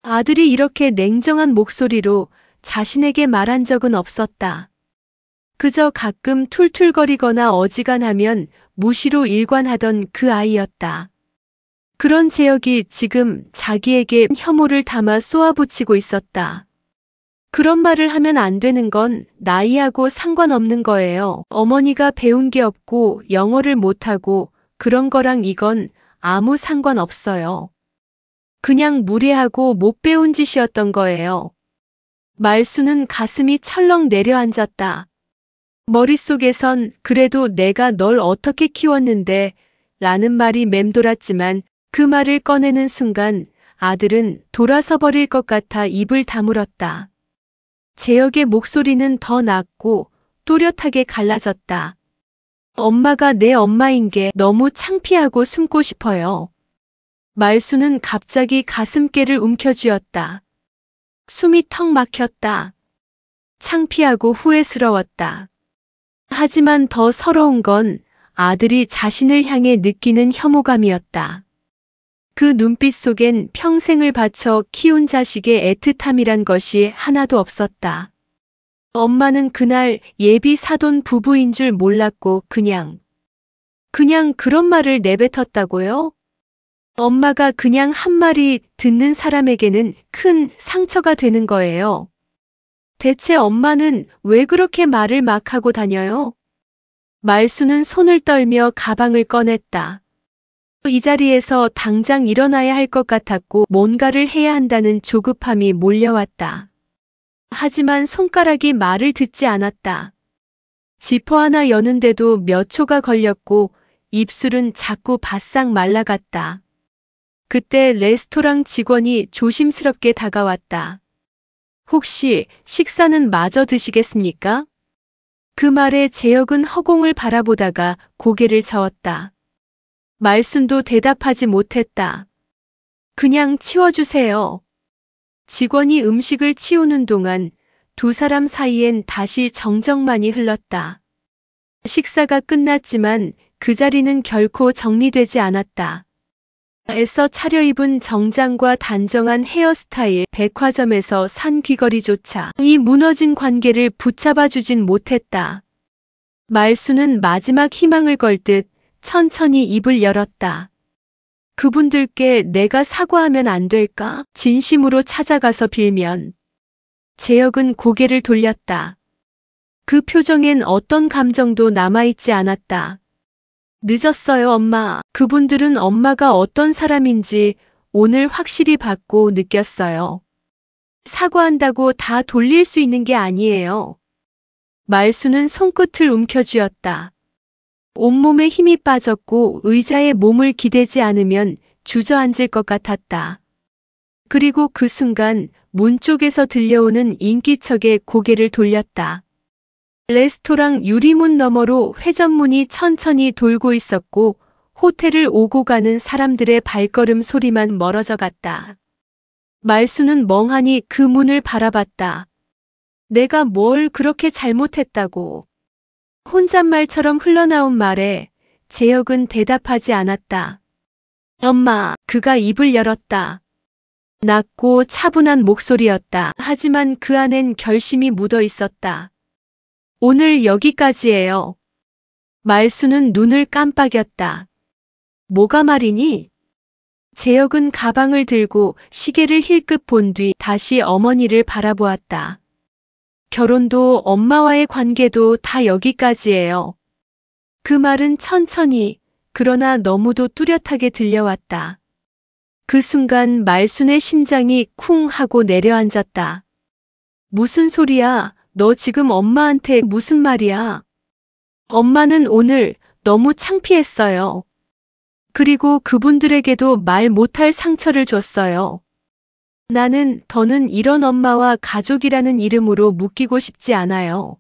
S1: 아들이 이렇게 냉정한 목소리로 자신에게 말한 적은 없었다. 그저 가끔 툴툴거리거나 어지간하면 무시로 일관하던 그 아이였다. 그런 재혁이 지금 자기에게 혐오를 담아 쏘아붙이고 있었다. 그런 말을 하면 안 되는 건 나이하고 상관없는 거예요. 어머니가 배운 게 없고 영어를 못하고 그런 거랑 이건 아무 상관없어요. 그냥 무례하고 못 배운 짓이었던 거예요. 말수는 가슴이 철렁 내려앉았다. 머릿속에선 그래도 내가 널 어떻게 키웠는데 라는 말이 맴돌았지만 그 말을 꺼내는 순간 아들은 돌아서 버릴 것 같아 입을 다물었다. 재혁의 목소리는 더 낮고 또렷하게 갈라졌다. 엄마가 내 엄마인 게 너무 창피하고 숨고 싶어요. 말수는 갑자기 가슴께를 움켜쥐었다. 숨이 턱 막혔다. 창피하고 후회스러웠다. 하지만 더 서러운 건 아들이 자신을 향해 느끼는 혐오감이었다. 그 눈빛 속엔 평생을 바쳐 키운 자식의 애틋함이란 것이 하나도 없었다. 엄마는 그날 예비 사돈 부부인 줄 몰랐고 그냥 그런 말을 내뱉었다고요? 엄마가 그냥 한 말이 듣는 사람에게는 큰 상처가 되는 거예요. 대체 엄마는 왜 그렇게 말을 막 하고 다녀요? 말수는 손을 떨며 가방을 꺼냈다. 이 자리에서 당장 일어나야 할 것 같았고 뭔가를 해야 한다는 조급함이 몰려왔다. 하지만 손가락이 말을 듣지 않았다. 지퍼 하나 여는데도 몇 초가 걸렸고 입술은 자꾸 바싹 말라갔다. 그때 레스토랑 직원이 조심스럽게 다가왔다. 혹시 식사는 마저 드시겠습니까? 그 말에 재혁은 허공을 바라보다가 고개를 저었다. 말순도 대답하지 못했다. 그냥 치워주세요. 직원이 음식을 치우는 동안 두 사람 사이엔 다시 정적만이 흘렀다. 식사가 끝났지만 그 자리는 결코 정리되지 않았다. 애써 차려입은 정장과 단정한 헤어스타일, 백화점에서 산 귀걸이조차 이 무너진 관계를 붙잡아주진 못했다. 말수는 마지막 희망을 걸 듯 천천히 입을 열었다. 그분들께 내가 사과하면 안 될까? 진심으로 찾아가서 빌면. 재혁은 고개를 돌렸다. 그 표정엔 어떤 감정도 남아있지 않았다. 늦었어요, 엄마. 그분들은 엄마가 어떤 사람인지 오늘 확실히 봤고 느꼈어요. 사과한다고 다 돌릴 수 있는 게 아니에요. 말수는 손끝을 움켜쥐었다. 온몸에 힘이 빠졌고 의자에 몸을 기대지 않으면 주저앉을 것 같았다. 그리고 그 순간 문 쪽에서 들려오는 인기척에 고개를 돌렸다. 레스토랑 유리문 너머로 회전문이 천천히 돌고 있었고 호텔을 오고 가는 사람들의 발걸음 소리만 멀어져 갔다. 말수는 멍하니 그 문을 바라봤다. 내가 뭘 그렇게 잘못했다고. 혼잣말처럼 흘러나온 말에 재혁은 대답하지 않았다. 엄마, 그가 입을 열었다. 낮고 차분한 목소리였다. 하지만 그 안엔 결심이 묻어 있었다. 오늘 여기까지예요. 말수는 눈을 깜빡였다. 뭐가 말이니? 재혁은 가방을 들고 시계를 힐끗 본 뒤 다시 어머니를 바라보았다. 결혼도 엄마와의 관계도 다 여기까지예요. 그 말은 천천히, 그러나 너무도 뚜렷하게 들려왔다. 그 순간 말순의 심장이 쿵 하고 내려앉았다. 무슨 소리야? 너 지금 엄마한테 무슨 말이야? 엄마는 오늘 너무 창피했어요. 그리고 그분들에게도 말 못할 상처를 줬어요. 더는 이런 엄마와 가족이라는 이름으로 묶이고 싶지 않아요.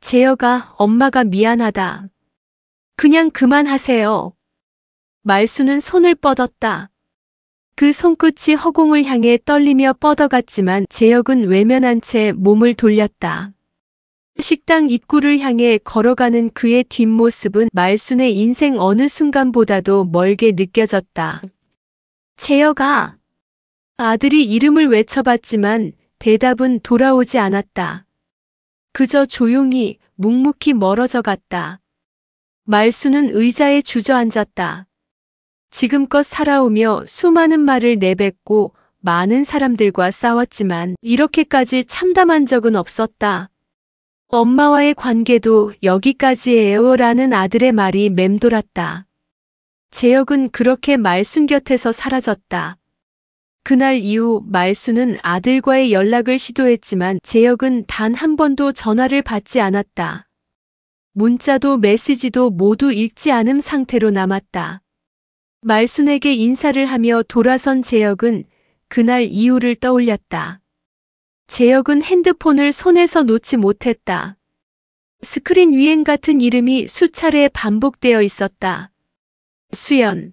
S1: 재혁아, 엄마가 미안하다. 그냥 그만하세요. 말수는 손을 뻗었다. 그 손끝이 허공을 향해 떨리며 뻗어갔지만 재혁은 외면한 채 몸을 돌렸다. 식당 입구를 향해 걸어가는 그의 뒷모습은 말순의 인생 어느 순간보다도 멀게 느껴졌다. 재혁아. 아들이 이름을 외쳐봤지만 대답은 돌아오지 않았다. 그저 조용히 묵묵히 멀어져 갔다. 말수는 의자에 주저앉았다. 지금껏 살아오며 수많은 말을 내뱉고 많은 사람들과 싸웠지만 이렇게까지 참담한 적은 없었다. 엄마와의 관계도 여기까지예요 라는 아들의 말이 맴돌았다. 재혁은 그렇게 말순 곁에서 사라졌다. 그날 이후 말수는 아들과의 연락을 시도했지만 재혁은 단 한 번도 전화를 받지 않았다. 문자도 메시지도 모두 읽지 않은 상태로 남았다. 말순에게 인사를 하며 돌아선 재혁은 그날 이후를 떠올렸다. 재혁은 핸드폰을 손에서 놓지 못했다. 스크린 위엔 같은 이름이 수차례 반복되어 있었다. 수연.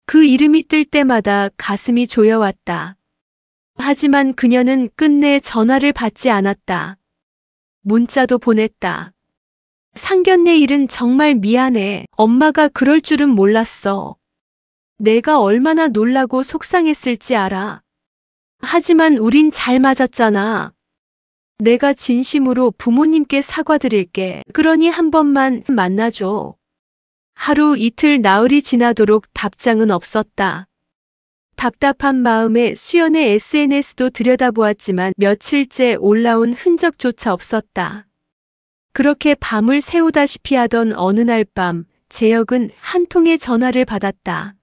S1: 그 이름이 뜰 때마다 가슴이 조여왔다. 하지만 그녀는 끝내 전화를 받지 않았다. 문자도 보냈다. 상견례 일은 정말 미안해. 엄마가 그럴 줄은 몰랐어. 내가 얼마나 놀라고 속상했을지 알아. 하지만 우린 잘 맞았잖아. 내가 진심으로 부모님께 사과드릴게. 그러니 한 번만 만나줘. 하루 이틀 나흘이 지나도록 답장은 없었다. 답답한 마음에 수연의 SNS도 들여다보았지만 며칠째 올라온 흔적조차 없었다. 그렇게 밤을 새우다시피 하던 어느 날 밤, 재혁은 한 통의 전화를 받았다.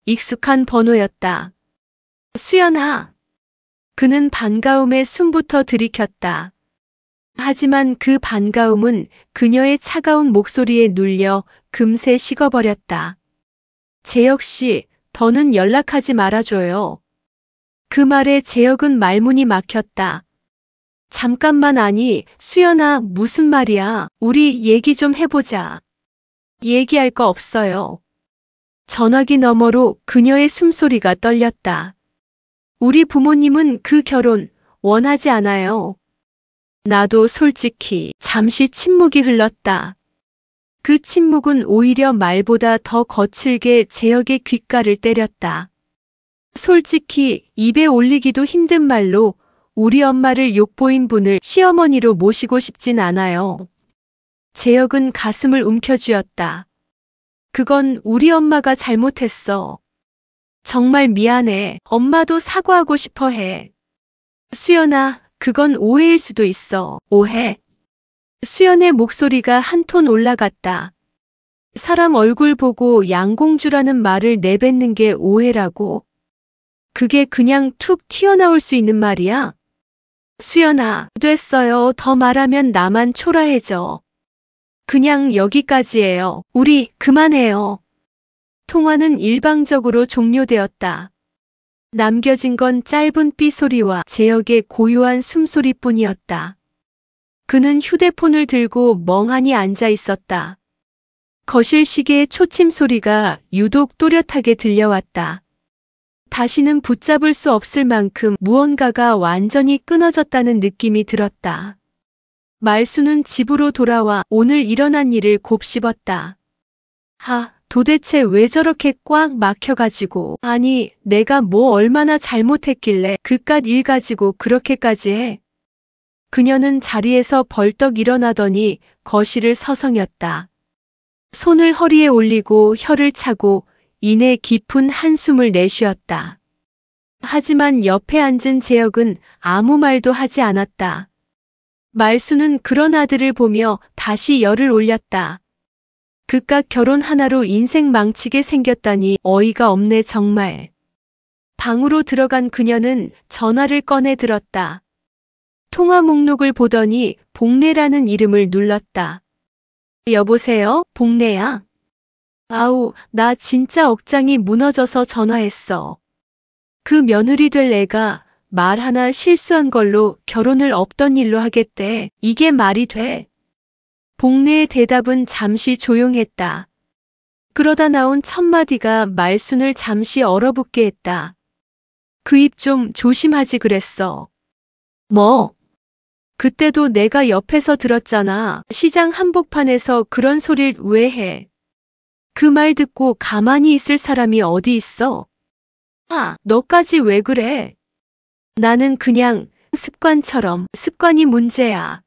S1: 익숙한 번호였다. 수연아. 그는 반가움에 숨부터 들이켰다. 하지만 그 반가움은 그녀의 차가운 목소리에 눌려 금세 식어버렸다. 재혁 씨, 더는 연락하지 말아줘요. 그 말에 재혁은 말문이 막혔다. 잠깐만. 아니, 수연아, 무슨 말이야. 우리 얘기 좀 해보자. 얘기할 거 없어요. 전화기 너머로 그녀의 숨소리가 떨렸다. 우리 부모님은 그 결혼 원하지 않아요. 나도 솔직히. 잠시 침묵이 흘렀다. 그 침묵은 오히려 말보다 더 거칠게 재혁의 귓가를 때렸다. 솔직히 입에 올리기도 힘든 말로 우리 엄마를 욕보인 분을 시어머니로 모시고 싶진 않아요. 재혁은 가슴을 움켜쥐었다. 그건 우리 엄마가 잘못했어. 정말 미안해. 엄마도 사과하고 싶어 해. 수연아, 그건 오해일 수도 있어. 오해? 수연의 목소리가 한 톤 올라갔다. 사람 얼굴 보고 양공주라는 말을 내뱉는 게 오해라고? 그게 그냥 툭 튀어나올 수 있는 말이야? 수연아, 됐어요. 더 말하면 나만 초라해져. 그냥 여기까지예요. 우리 그만해요. 통화는 일방적으로 종료되었다. 남겨진 건 짧은 삐소리와 재혁의 고요한 숨소리뿐이었다. 그는 휴대폰을 들고 멍하니 앉아 있었다. 거실 시계의 초침 소리가 유독 또렷하게 들려왔다. 다시는 붙잡을 수 없을 만큼 무언가가 완전히 끊어졌다는 느낌이 들었다. 말수는 집으로 돌아와 오늘 일어난 일을 곱씹었다. 도대체 왜 저렇게 꽉 막혀가지고, 아니, 내가 뭐 얼마나 잘못했길래 그깟 일 가지고 그렇게까지 해? 그녀는 자리에서 벌떡 일어나더니 거실을 서성였다. 손을 허리에 올리고 혀를 차고 이내 깊은 한숨을 내쉬었다. 하지만 옆에 앉은 재혁은 아무 말도 하지 않았다. 말수는 그런 아들을 보며 다시 열을 올렸다. 그깟 결혼 하나로 인생 망치게 생겼다니 어이가 없네 정말. 방으로 들어간 그녀는 전화를 꺼내 들었다. 통화 목록을 보더니 복래라는 이름을 눌렀다. 여보세요? 복래야? 아우, 나 진짜 억장이 무너져서 전화했어. 그 며느리 될 애가 말 하나 실수한 걸로 결혼을 없던 일로 하겠대. 이게 말이 돼? 복래의 대답은 잠시 조용했다. 그러다 나온 첫마디가 말순을 잠시 얼어붙게 했다. 그 입 좀 조심하지 그랬어. 뭐? 그때도 내가 옆에서 들었잖아. 시장 한복판에서 그런 소릴 왜 해? 그 말 듣고 가만히 있을 사람이 어디 있어? 너까지 왜 그래? 나는 그냥 습관처럼 습관이 문제야.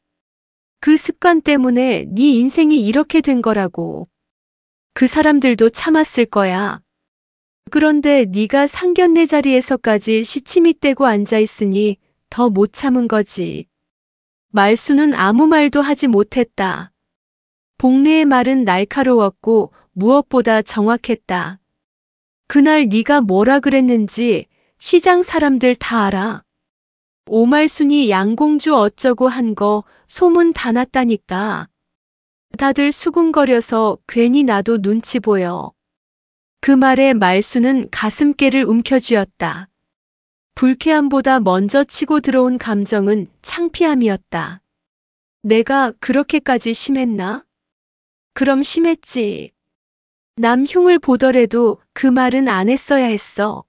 S1: 그 습관 때문에 네 인생이 이렇게 된 거라고. 그 사람들도 참았을 거야. 그런데 네가 상견례 자리에서까지 시치미 떼고 앉아있으니 더 못 참은 거지. 말수는 아무 말도 하지 못했다. 복래의 말은 날카로웠고 무엇보다 정확했다. 그날 네가 뭐라 그랬는지 시장 사람들 다 알아. 오말순이 양공주 어쩌고 한 거 소문 다 났다니까. 다들 수군거려서 괜히 나도 눈치 보여. 그 말에 말수는 가슴께를 움켜쥐었다. 불쾌함보다 먼저 치고 들어온 감정은 창피함이었다. 내가 그렇게까지 심했나? 그럼 심했지. 남 흉을 보더라도 그 말은 안 했어야 했어.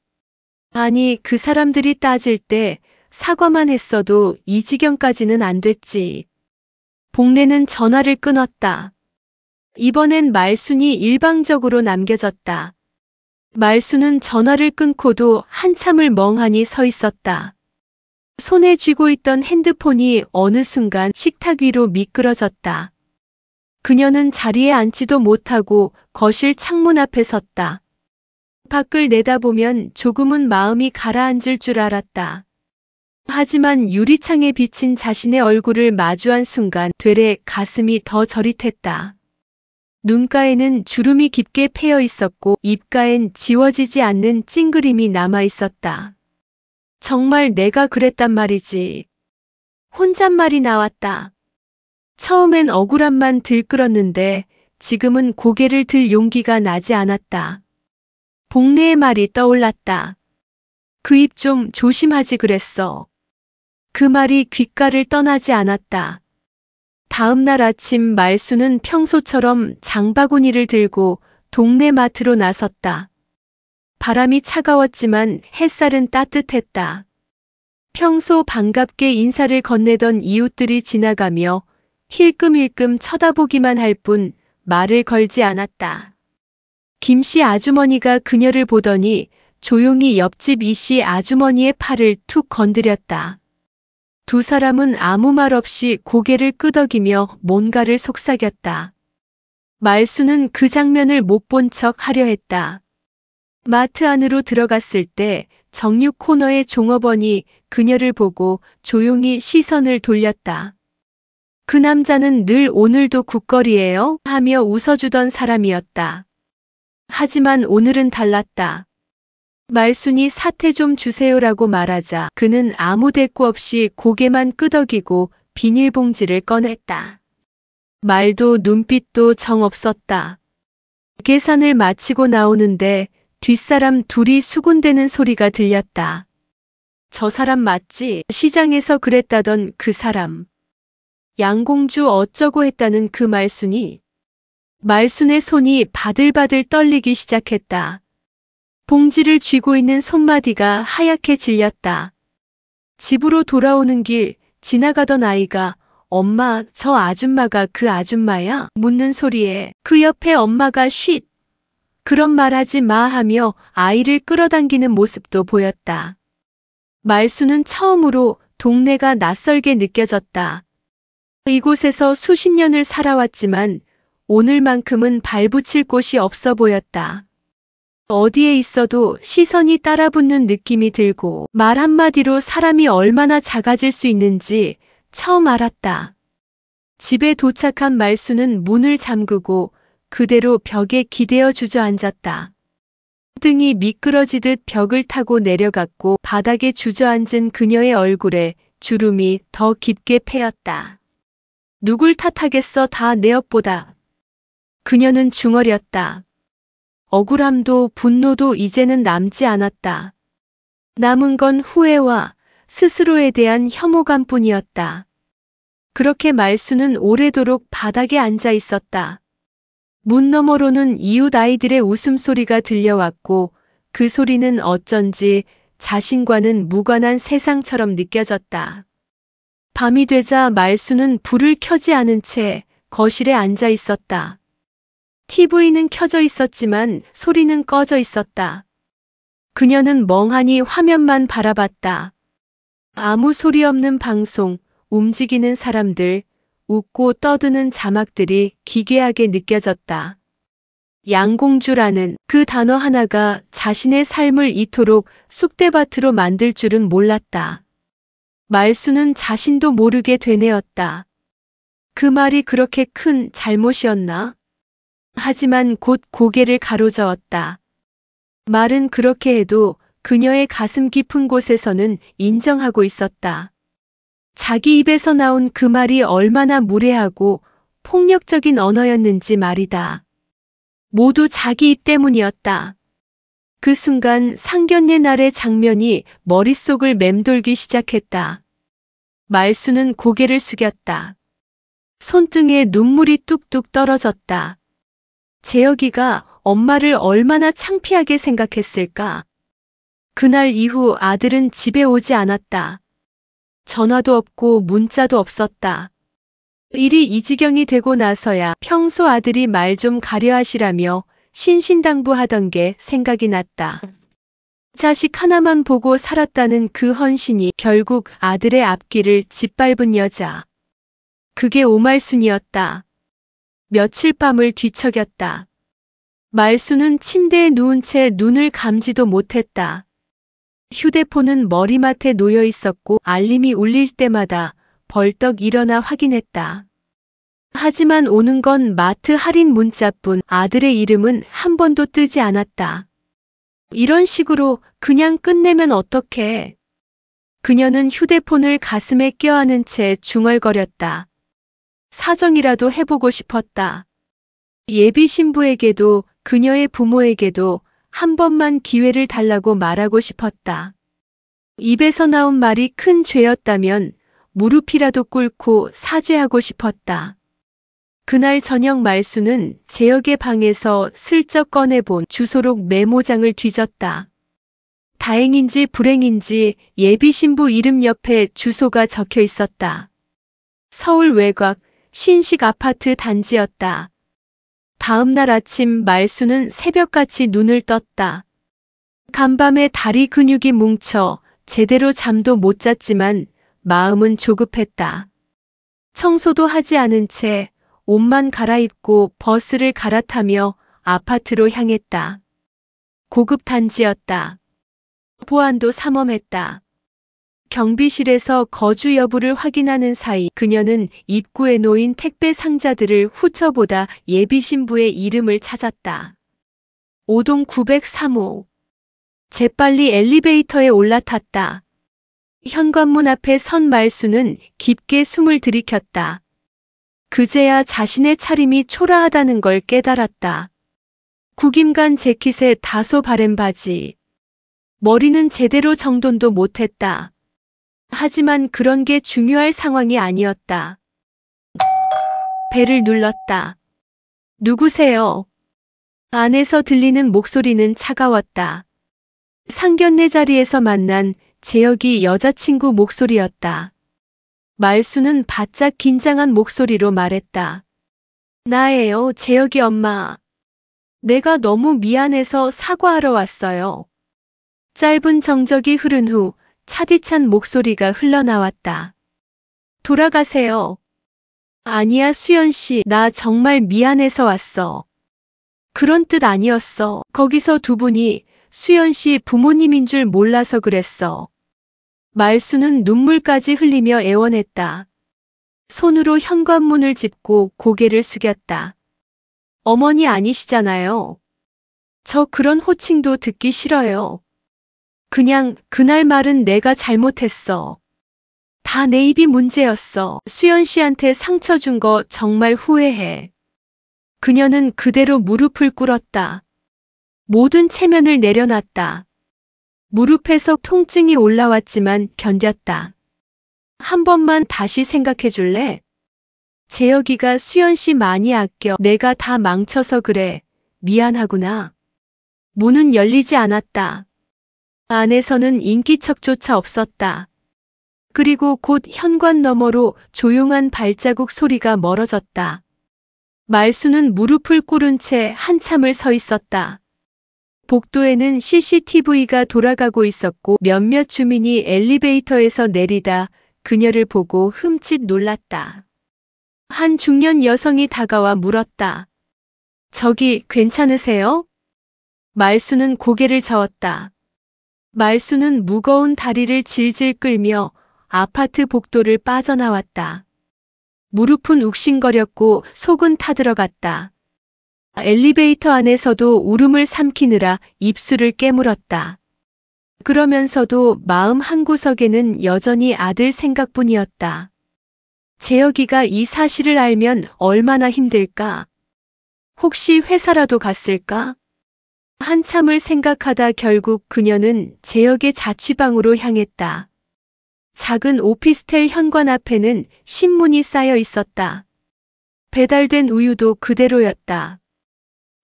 S1: 아니, 그 사람들이 따질 때 사과만 했어도 이 지경까지는 안 됐지. 복래는 전화를 끊었다. 이번엔 말순이 일방적으로 남겨졌다. 말순은 전화를 끊고도 한참을 멍하니 서 있었다. 손에 쥐고 있던 핸드폰이 어느 순간 식탁 위로 미끄러졌다. 그녀는 자리에 앉지도 못하고 거실 창문 앞에 섰다. 밖을 내다보면 조금은 마음이 가라앉을 줄 알았다. 하지만 유리창에 비친 자신의 얼굴을 마주한 순간 되레 가슴이 더 저릿했다. 눈가에는 주름이 깊게 패여 있었고 입가엔 지워지지 않는 찡그림이 남아 있었다. 정말 내가 그랬단 말이지. 혼잣말이 나왔다. 처음엔 억울함만 들끓었는데 지금은 고개를 들 용기가 나지 않았다. 복래의 말이 떠올랐다. 그 입 좀 조심하지 그랬어. 그 말이 귓가를 떠나지 않았다. 다음 날 아침 말수는 평소처럼 장바구니를 들고 동네 마트로 나섰다. 바람이 차가웠지만 햇살은 따뜻했다. 평소 반갑게 인사를 건네던 이웃들이 지나가며 힐끔힐끔 쳐다보기만 할 뿐 말을 걸지 않았다. 김씨 아주머니가 그녀를 보더니 조용히 옆집 이씨 아주머니의 팔을 툭 건드렸다. 두 사람은 아무 말 없이 고개를 끄덕이며 뭔가를 속삭였다. 말수는 그 장면을 못 본 척 하려 했다. 마트 안으로 들어갔을 때 정육 코너의 종업원이 그녀를 보고 조용히 시선을 돌렸다. 그 남자는 늘 오늘도 국거리예요? 하며 웃어주던 사람이었다. 하지만 오늘은 달랐다. 말순이 사태 좀 주세요라고 말하자 그는 아무 대꾸 없이 고개만 끄덕이고 비닐봉지를 꺼냈다. 말도 눈빛도 정없었다. 계산을 마치고 나오는데 뒷사람 둘이 수군대는 소리가 들렸다. 저 사람 맞지? 시장에서 그랬다던 그 사람. 양공주 어쩌고 했다는 그 말순이. 말순의 손이 바들바들 떨리기 시작했다. 봉지를 쥐고 있는 손마디가 하얗게 질렸다. 집으로 돌아오는 길 지나가던 아이가 엄마, 저 아줌마가 그 아줌마야? 묻는 소리에 그 옆에 엄마가 쉿! 그런 말 하지 마 하며 아이를 끌어당기는 모습도 보였다. 말순은 처음으로 동네가 낯설게 느껴졌다. 이곳에서 수십 년을 살아왔지만 오늘만큼은 발붙일 곳이 없어 보였다. 어디에 있어도 시선이 따라붙는 느낌이 들고 말 한마디로 사람이 얼마나 작아질 수 있는지 처음 알았다. 집에 도착한 말순은 문을 잠그고 그대로 벽에 기대어 주저앉았다. 등이 미끄러지듯 벽을 타고 내려갔고 바닥에 주저앉은 그녀의 얼굴에 주름이 더 깊게 패였다. 누굴 탓하겠어, 다 내 업보다. 그녀는 중얼였다. 억울함도 분노도 이제는 남지 않았다. 남은 건 후회와 스스로에 대한 혐오감뿐이었다. 그렇게 말순은 오래도록 바닥에 앉아 있었다. 문 너머로는 이웃 아이들의 웃음소리가 들려왔고 그 소리는 어쩐지 자신과는 무관한 세상처럼 느껴졌다. 밤이 되자 말순은 불을 켜지 않은 채 거실에 앉아 있었다. TV는 켜져 있었지만 소리는 꺼져 있었다. 그녀는 멍하니 화면만 바라봤다. 아무 소리 없는 방송, 움직이는 사람들, 웃고 떠드는 자막들이 기괴하게 느껴졌다. 양공주라는 그 단어 하나가 자신의 삶을 이토록 쑥대밭으로 만들 줄은 몰랐다. 말순은 자신도 모르게 되뇌었다. 그 말이 그렇게 큰 잘못이었나? 하지만 곧 고개를 가로저었다. 말은 그렇게 해도 그녀의 가슴 깊은 곳에서는 인정하고 있었다. 자기 입에서 나온 그 말이 얼마나 무례하고 폭력적인 언어였는지 말이다. 모두 자기 입 때문이었다. 그 순간 상견례 날의 장면이 머릿속을 맴돌기 시작했다. 말순은 고개를 숙였다. 손등에 눈물이 뚝뚝 떨어졌다. 재혁이가 엄마를 얼마나 창피하게 생각했을까? 그날 이후 아들은 집에 오지 않았다. 전화도 없고 문자도 없었다. 일이 이 지경이 되고 나서야 평소 아들이 말 좀 가려하시라며 신신당부하던 게 생각이 났다. 자식 하나만 보고 살았다는 그 헌신이 결국 아들의 앞길을 짓밟은 여자. 그게 오말순이었다. 며칠 밤을 뒤척였다. 말순은 침대에 누운 채 눈을 감지도 못했다. 휴대폰은 머리맡에 놓여 있었고 알림이 울릴 때마다 벌떡 일어나 확인했다. 하지만 오는 건 마트 할인 문자뿐 아들의 이름은 한 번도 뜨지 않았다. 이런 식으로 그냥 끝내면 어떡해. 그녀는 휴대폰을 가슴에 껴안은 채 중얼거렸다. 사정이라도 해보고 싶었다. 예비 신부에게도 그녀의 부모에게도 한 번만 기회를 달라고 말하고 싶었다. 입에서 나온 말이 큰 죄였다면 무릎이라도 꿇고 사죄하고 싶었다. 그날 저녁 말순은 재혁의 방에서 슬쩍 꺼내본 주소록 메모장을 뒤졌다. 다행인지 불행인지 예비 신부 이름 옆에 주소가 적혀 있었다. 서울 외곽 신식 아파트 단지였다. 다음 날 아침 말순은 새벽같이 눈을 떴다. 간밤에 다리 근육이 뭉쳐 제대로 잠도 못 잤지만 마음은 조급했다. 청소도 하지 않은 채 옷만 갈아입고 버스를 갈아타며 아파트로 향했다. 고급 단지였다. 보안도 삼엄했다. 경비실에서 거주 여부를 확인하는 사이 그녀는 입구에 놓인 택배 상자들을 훑어보다 예비신부의 이름을 찾았다. 5동 903호. 재빨리 엘리베이터에 올라탔다. 현관문 앞에 선 말수는 깊게 숨을 들이켰다. 그제야 자신의 차림이 초라하다는 걸 깨달았다. 구김간 재킷에 다소 바랜 바지. 머리는 제대로 정돈도 못했다. 하지만 그런 게 중요할 상황이 아니었다. 벨을 눌렀다. 누구세요? 안에서 들리는 목소리는 차가웠다. 상견례 자리에서 만난 재혁이 여자친구 목소리였다. 말수는 바짝 긴장한 목소리로 말했다. 나예요, 재혁이 엄마. 내가 너무 미안해서 사과하러 왔어요. 짧은 정적이 흐른 후 차디찬 목소리가 흘러나왔다. 돌아가세요. 아니야, 수연 씨, 나 정말 미안해서 왔어. 그런 뜻 아니었어. 거기서 두 분이 수연 씨 부모님인 줄 몰라서 그랬어. 말수는 눈물까지 흘리며 애원했다. 손으로 현관문을 짚고 고개를 숙였다. 어머니 아니시잖아요. 저 그런 호칭도 듣기 싫어요. 그냥 그날 말은 내가 잘못했어. 다 내 입이 문제였어. 수연 씨한테 상처 준 거 정말 후회해. 그녀는 그대로 무릎을 꿇었다. 모든 체면을 내려놨다. 무릎에서 통증이 올라왔지만 견뎠다. 한 번만 다시 생각해 줄래? 재혁이가 수연 씨 많이 아껴. 내가 다 망쳐서 그래. 미안하구나. 문은 열리지 않았다. 안에서는 인기척조차 없었다. 그리고 곧 현관 너머로 조용한 발자국 소리가 멀어졌다. 말수는 무릎을 꿇은 채 한참을 서 있었다. 복도에는 CCTV가 돌아가고 있었고 몇몇 주민이 엘리베이터에서 내리다 그녀를 보고 흠칫 놀랐다. 한 중년 여성이 다가와 물었다. 저기 괜찮으세요? 말수는 고개를 저었다. 말수는 무거운 다리를 질질 끌며 아파트 복도를 빠져나왔다. 무릎은 욱신거렸고 속은 타들어갔다. 엘리베이터 안에서도 울음을 삼키느라 입술을 깨물었다. 그러면서도 마음 한구석에는 여전히 아들 생각뿐이었다. 재혁이가 이 사실을 알면 얼마나 힘들까? 혹시 회사라도 갔을까? 한참을 생각하다 결국 그녀는 재혁의 자취방으로 향했다. 작은 오피스텔 현관 앞에는 신문이 쌓여 있었다. 배달된 우유도 그대로였다.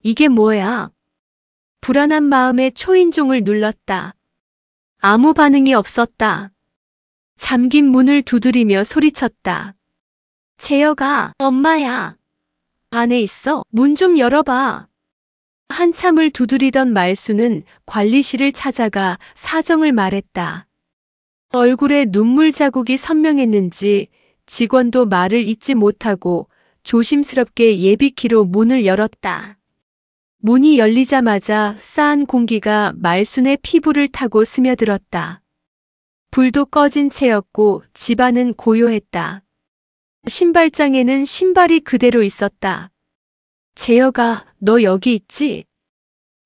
S1: 이게 뭐야? 불안한 마음에 초인종을 눌렀다. 아무 반응이 없었다. 잠긴 문을 두드리며 소리쳤다. 재혁아, 엄마야. 안에 있어? 문 좀 열어봐. 한참을 두드리던 말수는 관리실을 찾아가 사정을 말했다. 얼굴에 눈물 자국이 선명했는지 직원도 말을 잇지 못하고 조심스럽게 예비키로 문을 열었다. 문이 열리자마자 싸한 공기가 말순의 피부를 타고 스며들었다. 불도 꺼진 채였고 집안은 고요했다. 신발장에는 신발이 그대로 있었다. 재혁아, 너 여기 있지?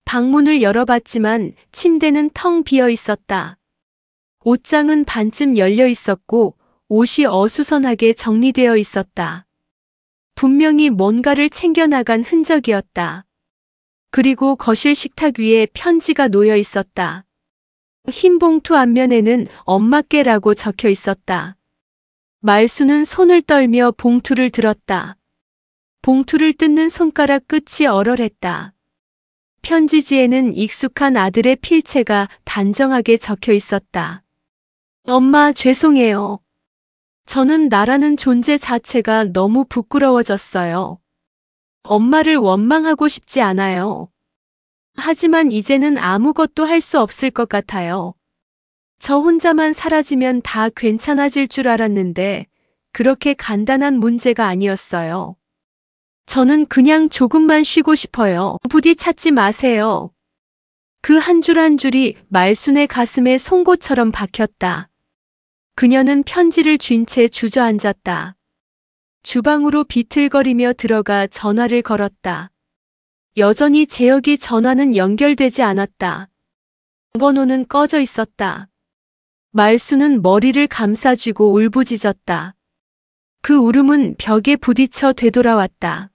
S1: 방문을 열어봤지만 침대는 텅 비어 있었다. 옷장은 반쯤 열려 있었고 옷이 어수선하게 정리되어 있었다. 분명히 뭔가를 챙겨나간 흔적이었다. 그리고 거실 식탁 위에 편지가 놓여 있었다. 흰 봉투 앞면에는 엄마께라고 적혀 있었다. 말수는 손을 떨며 봉투를 들었다. 봉투를 뜯는 손가락 끝이 얼얼했다. 편지지에는 익숙한 아들의 필체가 단정하게 적혀 있었다. 엄마, 죄송해요. 저는 나라는 존재 자체가 너무 부끄러워졌어요. 엄마를 원망하고 싶지 않아요. 하지만 이제는 아무것도 할 수 없을 것 같아요. 저 혼자만 사라지면 다 괜찮아질 줄 알았는데 그렇게 간단한 문제가 아니었어요. 저는 그냥 조금만 쉬고 싶어요. 부디 찾지 마세요. 그 한 줄 한 줄이 말순의 가슴에 송곳처럼 박혔다. 그녀는 편지를 쥔 채 주저앉았다. 주방으로 비틀거리며 들어가 전화를 걸었다. 여전히 재혁이 전화는 연결되지 않았다. 번호는 꺼져 있었다. 말순은 머리를 감싸쥐고 울부짖었다. 그 울음은 벽에 부딪혀 되돌아왔다.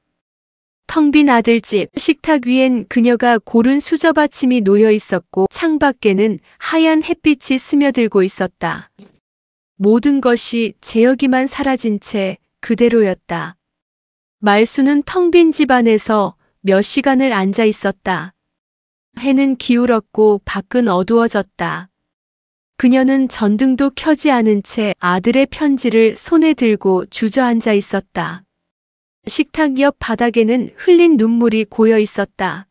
S1: 텅 빈 아들집 식탁 위엔 그녀가 고른 수저받침이 놓여 있었고 창밖에는 하얀 햇빛이 스며들고 있었다. 모든 것이 재혁이만 사라진 채 그대로였다. 말순은 텅 빈 집 안에서 몇 시간을 앉아 있었다. 해는 기울었고 밖은 어두워졌다. 그녀는 전등도 켜지 않은 채 아들의 편지를 손에 들고 주저앉아 있었다. 식탁 옆 바닥에는 흘린 눈물이 고여 있었다.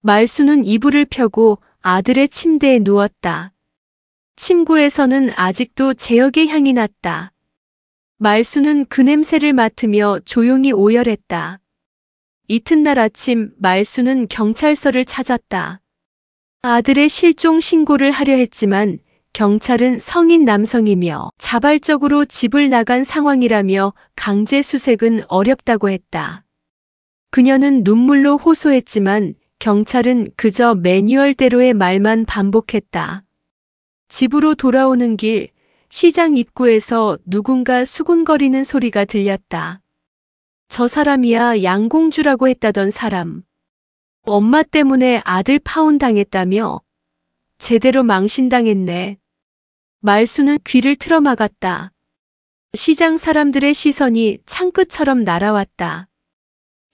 S1: 말순은 이불을 펴고 아들의 침대에 누웠다. 침구에서는 아직도 재혁의 향이 났다. 말순은 그 냄새를 맡으며 조용히 오열했다. 이튿날 아침 말순은 경찰서를 찾았다. 아들의 실종 신고를 하려 했지만 경찰은 성인 남성이며 자발적으로 집을 나간 상황이라며 강제 수색은 어렵다고 했다. 그녀는 눈물로 호소했지만 경찰은 그저 매뉴얼대로의 말만 반복했다. 집으로 돌아오는 길, 시장 입구에서 누군가 수군거리는 소리가 들렸다. 저 사람이야 양공주라고 했다던 사람. 엄마 때문에 아들 파혼당했다며? 제대로 망신당했네. 말순은 귀를 틀어막았다. 시장 사람들의 시선이 창끝처럼 날아왔다.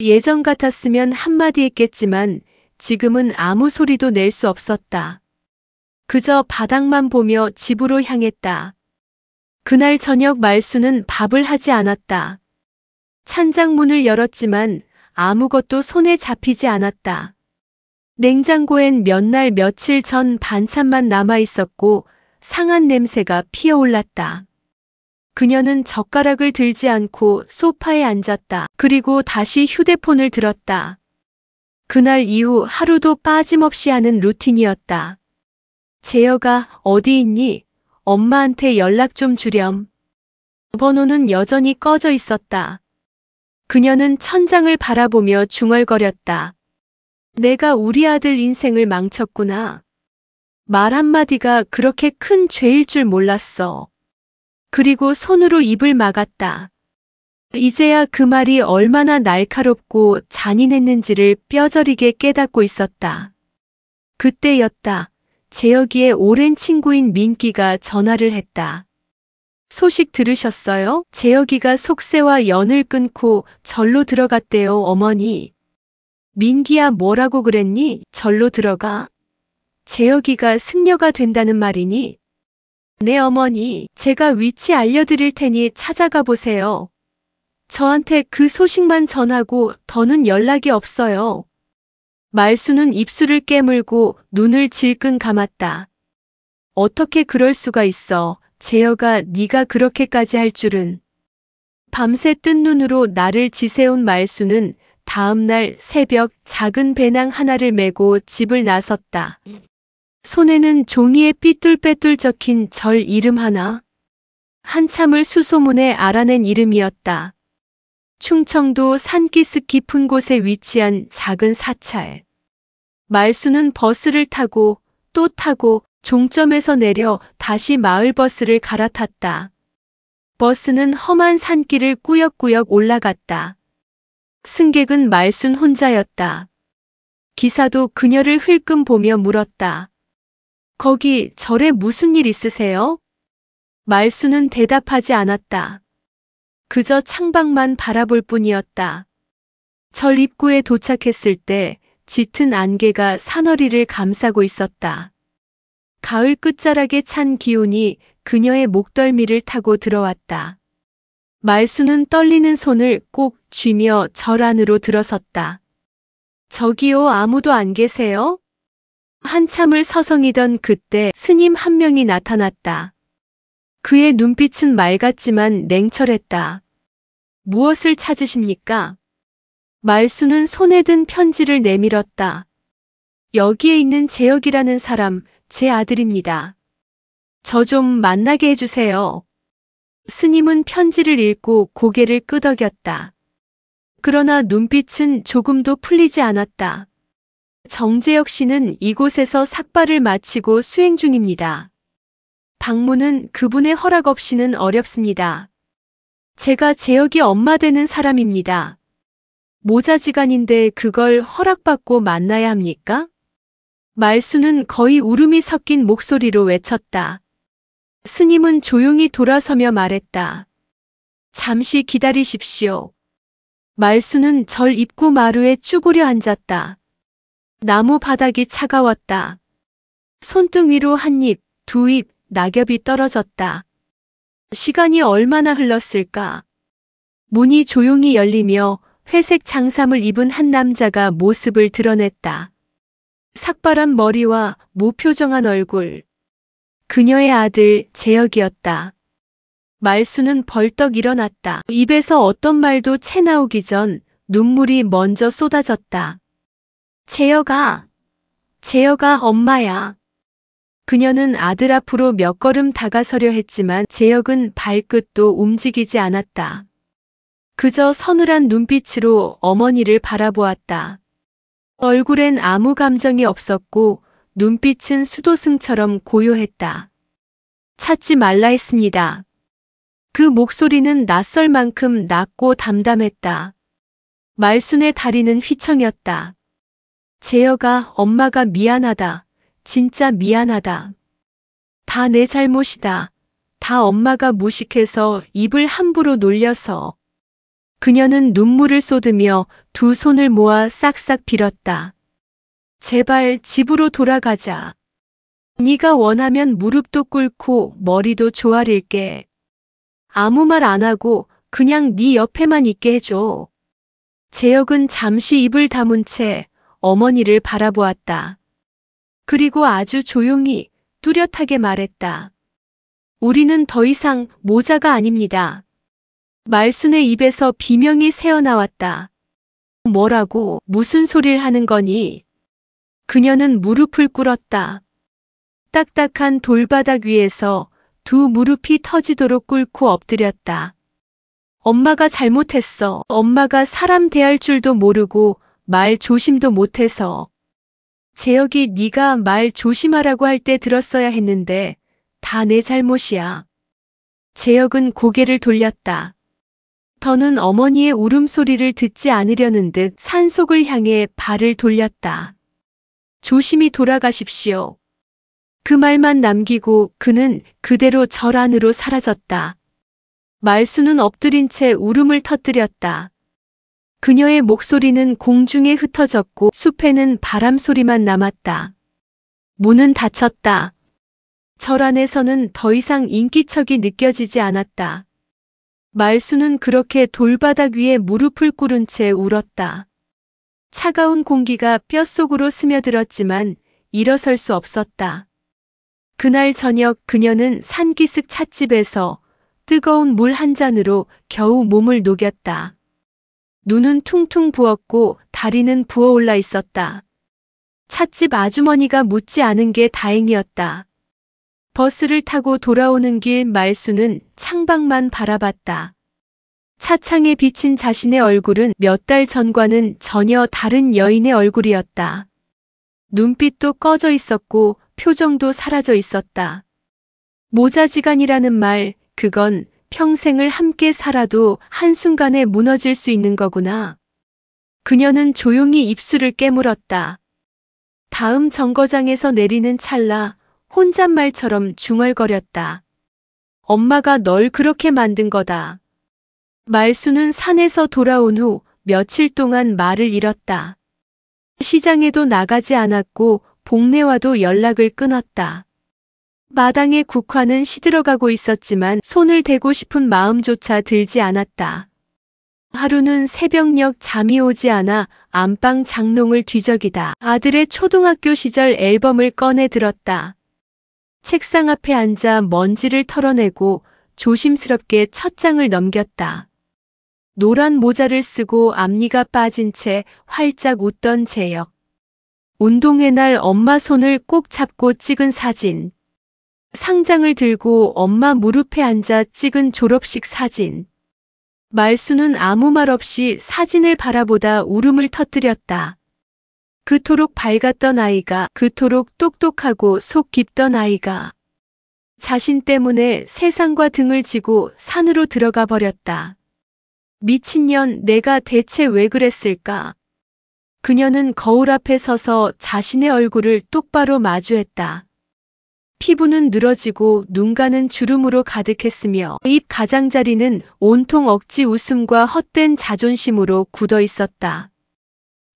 S1: 예전 같았으면 한마디 했겠지만 지금은 아무 소리도 낼 수 없었다. 그저 바닥만 보며 집으로 향했다. 그날 저녁 말순은 밥을 하지 않았다. 찬장문을 열었지만 아무것도 손에 잡히지 않았다. 냉장고엔 몇 날 며칠 전 반찬만 남아 있었고 상한 냄새가 피어올랐다. 그녀는 젓가락을 들지 않고 소파에 앉았다. 그리고 다시 휴대폰을 들었다. 그날 이후 하루도 빠짐없이 하는 루틴이었다. 재혁아, 어디 있니? 엄마한테 연락 좀 주렴. 번호는 여전히 꺼져 있었다. 그녀는 천장을 바라보며 중얼거렸다. 내가 우리 아들 인생을 망쳤구나. 말 한마디가 그렇게 큰 죄일 줄 몰랐어. 그리고 손으로 입을 막았다. 이제야 그 말이 얼마나 날카롭고 잔인했는지를 뼈저리게 깨닫고 있었다. 그때였다. 재혁이의 오랜 친구인 민기가 전화를 했다. 소식 들으셨어요? 재혁이가 속세와 연을 끊고 절로 들어갔대요, 어머니. 민기야, 뭐라고 그랬니? 절로 들어가? 재혁이가 승려가 된다는 말이니? 네, 어머니. 제가 위치 알려드릴 테니 찾아가 보세요. 저한테 그 소식만 전하고 더는 연락이 없어요. 말순은 입술을 깨물고 눈을 질끈 감았다. 어떻게 그럴 수가 있어. 재혁아, 네가 그렇게까지 할 줄은. 밤새 뜬 눈으로 나를 지새운 말순은 다음 날 새벽 작은 배낭 하나를 메고 집을 나섰다. 손에는 종이에 삐뚤빼뚤 적힌 절 이름 하나. 한참을 수소문에 알아낸 이름이었다. 충청도 산기슭 깊은 곳에 위치한 작은 사찰. 말순은 버스를 타고 또 타고 종점에서 내려 다시 마을버스를 갈아탔다. 버스는 험한 산길을 꾸역꾸역 올라갔다. 승객은 말순 혼자였다. 기사도 그녀를 흘끔 보며 물었다. 거기 절에 무슨 일 있으세요? 말순은 대답하지 않았다. 그저 창밖만 바라볼 뿐이었다. 절 입구에 도착했을 때 짙은 안개가 사너리를 감싸고 있었다. 가을 끝자락에 찬 기운이 그녀의 목덜미를 타고 들어왔다. 말순은 떨리는 손을 꼭 쥐며 절 안으로 들어섰다. 저기요, 아무도 안 계세요? 한참을 서성이던 그때 스님 한 명이 나타났다. 그의 눈빛은 맑았지만 냉철했다. 무엇을 찾으십니까? 말순은 손에 든 편지를 내밀었다. 여기에 있는 재혁이라는 사람, 제 아들입니다. 저 좀 만나게 해주세요. 스님은 편지를 읽고 고개를 끄덕였다. 그러나 눈빛은 조금도 풀리지 않았다. 정재혁 씨는 이곳에서 삭발을 마치고 수행 중입니다. 방문은 그분의 허락 없이는 어렵습니다. 제가 재혁이 엄마 되는 사람입니다. 모자지간인데 그걸 허락받고 만나야 합니까? 말수는 거의 울음이 섞인 목소리로 외쳤다. 스님은 조용히 돌아서며 말했다. 잠시 기다리십시오. 말수는 절 입구 마루에 쭈그려 앉았다. 나무 바닥이 차가웠다. 손등 위로 한 입, 두 입, 낙엽이 떨어졌다. 시간이 얼마나 흘렀을까? 문이 조용히 열리며 회색 장삼을 입은 한 남자가 모습을 드러냈다. 삭발한 머리와 무표정한 얼굴. 그녀의 아들 재혁이었다. 말수는 벌떡 일어났다. 입에서 어떤 말도 채 나오기 전 눈물이 먼저 쏟아졌다. 재혁아, 재혁아 엄마야. 그녀는 아들 앞으로 몇 걸음 다가서려 했지만 재혁은 발끝도 움직이지 않았다. 그저 서늘한 눈빛으로 어머니를 바라보았다. 얼굴엔 아무 감정이 없었고 눈빛은 수도승처럼 고요했다. 찾지 말라 했습니다. 그 목소리는 낯설 만큼 낮고 담담했다. 말순의 다리는 휘청였다. 재혁아, 엄마가 미안하다. 진짜 미안하다. 다 내 잘못이다. 다 엄마가 무식해서 입을 함부로 놀려서. 그녀는 눈물을 쏟으며 두 손을 모아 싹싹 빌었다. 제발 집으로 돌아가자. 네가 원하면 무릎도 꿇고 머리도 조아릴게. 아무 말 안 하고 그냥 네 옆에만 있게 해줘. 재혁은 잠시 입을 다문 채 어머니를 바라보았다. 그리고 아주 조용히 뚜렷하게 말했다. 우리는 더 이상 모자가 아닙니다. 말순의 입에서 비명이 새어나왔다. 뭐라고, 무슨 소리를 하는 거니? 그녀는 무릎을 꿇었다. 딱딱한 돌바닥 위에서 두 무릎이 터지도록 꿇고 엎드렸다. 엄마가 잘못했어. 엄마가 사람 대할 줄도 모르고 말 조심도 못해서. 재혁이 네가 말 조심하라고 할 때 들었어야 했는데 다 내 잘못이야. 재혁은 고개를 돌렸다. 더는 어머니의 울음소리를 듣지 않으려는 듯 산속을 향해 발을 돌렸다. 조심히 돌아가십시오. 그 말만 남기고 그는 그대로 절 안으로 사라졌다. 말수는 엎드린 채 울음을 터뜨렸다. 그녀의 목소리는 공중에 흩어졌고 숲에는 바람 소리만 남았다. 문은 닫혔다. 절 안에서는 더 이상 인기척이 느껴지지 않았다. 말수는 그렇게 돌바닥 위에 무릎을 꿇은 채 울었다. 차가운 공기가 뼛속으로 스며들었지만 일어설 수 없었다. 그날 저녁 그녀는 산기슭 찻집에서 뜨거운 물 한 잔으로 겨우 몸을 녹였다. 눈은 퉁퉁 부었고 다리는 부어올라 있었다. 찻집 아주머니가 묻지 않은 게 다행이었다. 버스를 타고 돌아오는 길 말수는 창밖만 바라봤다. 차창에 비친 자신의 얼굴은 몇 달 전과는 전혀 다른 여인의 얼굴이었다. 눈빛도 꺼져 있었고 표정도 사라져 있었다. 모자지간이라는 말, 그건 평생을 함께 살아도 한순간에 무너질 수 있는 거구나. 그녀는 조용히 입술을 깨물었다. 다음 정거장에서 내리는 찰나 혼잣말처럼 중얼거렸다. 엄마가 널 그렇게 만든 거다. 말수는 산에서 돌아온 후 며칠 동안 말을 잃었다. 시장에도 나가지 않았고 복례와도 연락을 끊었다. 마당의 국화는 시들어가고 있었지만 손을 대고 싶은 마음조차 들지 않았다. 하루는 새벽녘 잠이 오지 않아 안방 장롱을 뒤적이다 아들의 초등학교 시절 앨범을 꺼내 들었다. 책상 앞에 앉아 먼지를 털어내고 조심스럽게 첫 장을 넘겼다. 노란 모자를 쓰고 앞니가 빠진 채 활짝 웃던 재혁. 운동회 날 엄마 손을 꼭 잡고 찍은 사진. 상장을 들고 엄마 무릎에 앉아 찍은 졸업식 사진. 말수는 아무 말 없이 사진을 바라보다 울음을 터뜨렸다. 그토록 밝았던 아이가, 그토록 똑똑하고 속 깊던 아이가 자신 때문에 세상과 등을 지고 산으로 들어가 버렸다. 미친년, 내가 대체 왜 그랬을까? 그녀는 거울 앞에 서서 자신의 얼굴을 똑바로 마주했다. 피부는 늘어지고 눈가는 주름으로 가득했으며 입 가장자리는 온통 억지 웃음과 헛된 자존심으로 굳어 있었다.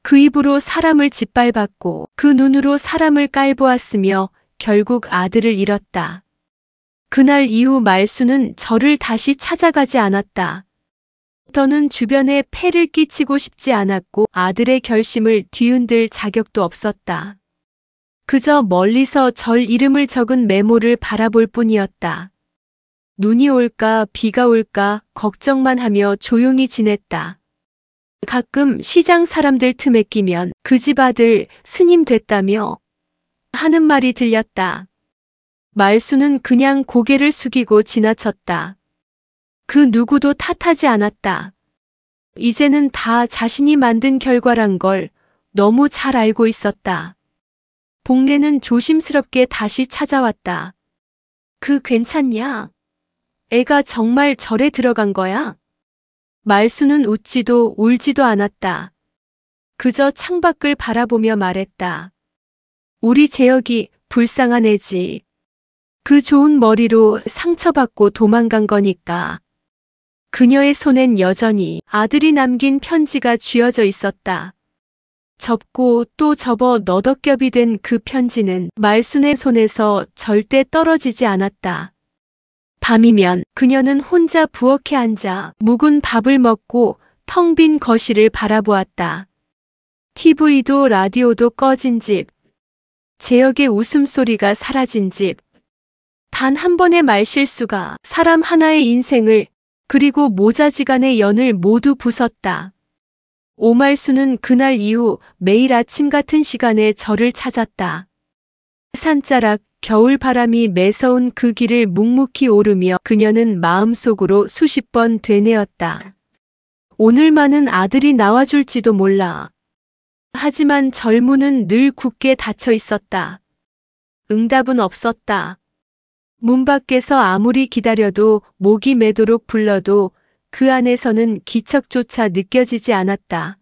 S1: 그 입으로 사람을 짓밟았고 그 눈으로 사람을 깔보았으며 결국 아들을 잃었다. 그날 이후 말수는 저를 다시 찾아가지 않았다. 더는 주변에 폐를 끼치고 싶지 않았고 아들의 결심을 뒤흔들 자격도 없었다. 그저 멀리서 절 이름을 적은 메모를 바라볼 뿐이었다. 눈이 올까 비가 올까 걱정만 하며 조용히 지냈다. 가끔 시장 사람들 틈에 끼면 그 집 아들 스님 됐다며 하는 말이 들렸다. 말수는 그냥 고개를 숙이고 지나쳤다. 그 누구도 탓하지 않았다. 이제는 다 자신이 만든 결과란 걸 너무 잘 알고 있었다. 복례는 조심스럽게 다시 찾아왔다. 그 괜찮냐? 애가 정말 절에 들어간 거야? 말수는 웃지도 울지도 않았다. 그저 창밖을 바라보며 말했다. 우리 재혁이 불쌍한 애지. 그 좋은 머리로 상처받고 도망간 거니까. 그녀의 손엔 여전히 아들이 남긴 편지가 쥐어져 있었다. 접고 또 접어 너덕겹이 된 그 편지는 말순의 손에서 절대 떨어지지 않았다. 밤이면 그녀는 혼자 부엌에 앉아 묵은 밥을 먹고 텅 빈 거실을 바라보았다. TV도 라디오도 꺼진 집, 재혁의 웃음소리가 사라진 집, 단 한 번의 말실수가 사람 하나의 인생을 그리고 모자지간의 연을 모두 부쉈다. 오말수는 그날 이후 매일 아침 같은 시간에 저를 찾았다. 산자락, 겨울바람이 매서운 그 길을 묵묵히 오르며 그녀는 마음속으로 수십 번 되뇌었다. 오늘만은 아들이 나와줄지도 몰라. 하지만 절문은 늘 굳게 닫혀 있었다. 응답은 없었다. 문 밖에서 아무리 기다려도 목이 매도록 불러도 그 안에서는 기척조차 느껴지지 않았다.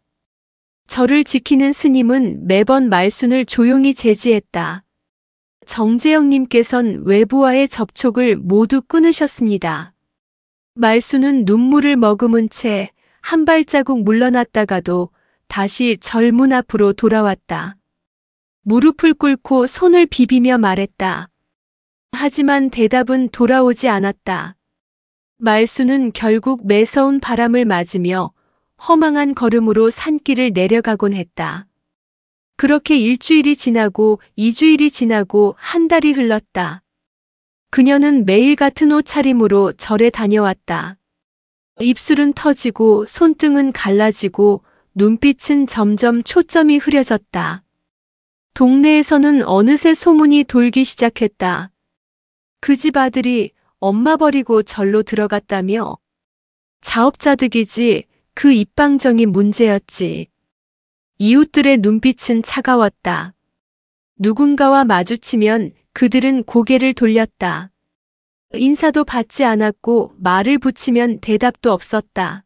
S1: 저를 지키는 스님은 매번 말순을 조용히 제지했다. 정재영님께선 외부와의 접촉을 모두 끊으셨습니다. 말순은 눈물을 머금은 채 한 발자국 물러났다가도 다시 절문 앞으로 돌아왔다. 무릎을 꿇고 손을 비비며 말했다. 하지만 대답은 돌아오지 않았다. 말수는 결국 매서운 바람을 맞으며 허망한 걸음으로 산길을 내려가곤 했다. 그렇게 일주일이 지나고 2주일이 지나고 한 달이 흘렀다. 그녀는 매일 같은 옷차림으로 절에 다녀왔다. 입술은 터지고 손등은 갈라지고 눈빛은 점점 초점이 흐려졌다. 동네에서는 어느새 소문이 돌기 시작했다. 그 집 아들이 엄마 버리고 절로 들어갔다며. 자업자득이지 그 입방정이 문제였지. 이웃들의 눈빛은 차가웠다. 누군가와 마주치면 그들은 고개를 돌렸다. 인사도 받지 않았고 말을 붙이면 대답도 없었다.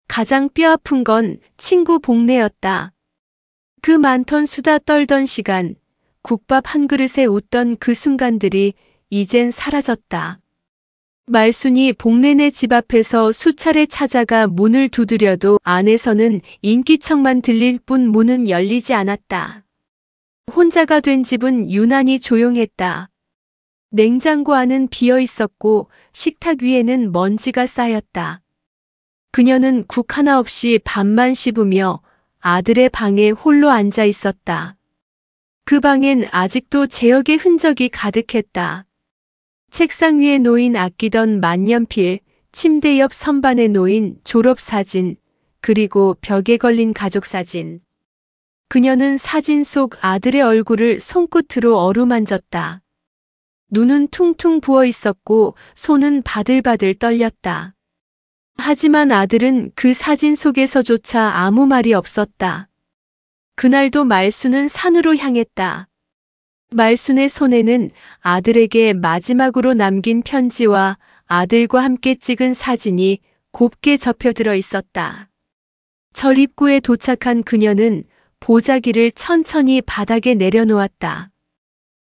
S1: 가장 뼈아픈 건 친구 복례였다. 그 많던 수다 떨던 시간, 국밥 한 그릇에 웃던 그 순간들이 이젠 사라졌다. 말순이 복례네 집 앞에서 수차례 찾아가 문을 두드려도 안에서는 인기척만 들릴 뿐 문은 열리지 않았다. 혼자가 된 집은 유난히 조용했다. 냉장고 안은 비어 있었고 식탁 위에는 먼지가 쌓였다. 그녀는 국 하나 없이 밥만 씹으며 아들의 방에 홀로 앉아 있었다. 그 방엔 아직도 재혁의 흔적이 가득했다. 책상 위에 놓인 아끼던 만년필, 침대 옆 선반에 놓인 졸업사진, 그리고 벽에 걸린 가족사진. 그녀는 사진 속 아들의 얼굴을 손끝으로 어루만졌다. 눈은 퉁퉁 부어 있었고 손은 바들바들 떨렸다. 하지만 아들은 그 사진 속에서조차 아무 말이 없었다. 그날도 말순은 산으로 향했다. 말순의 손에는 아들에게 마지막으로 남긴 편지와 아들과 함께 찍은 사진이 곱게 접혀들어 있었다. 절 입구에 도착한 그녀는 보자기를 천천히 바닥에 내려놓았다.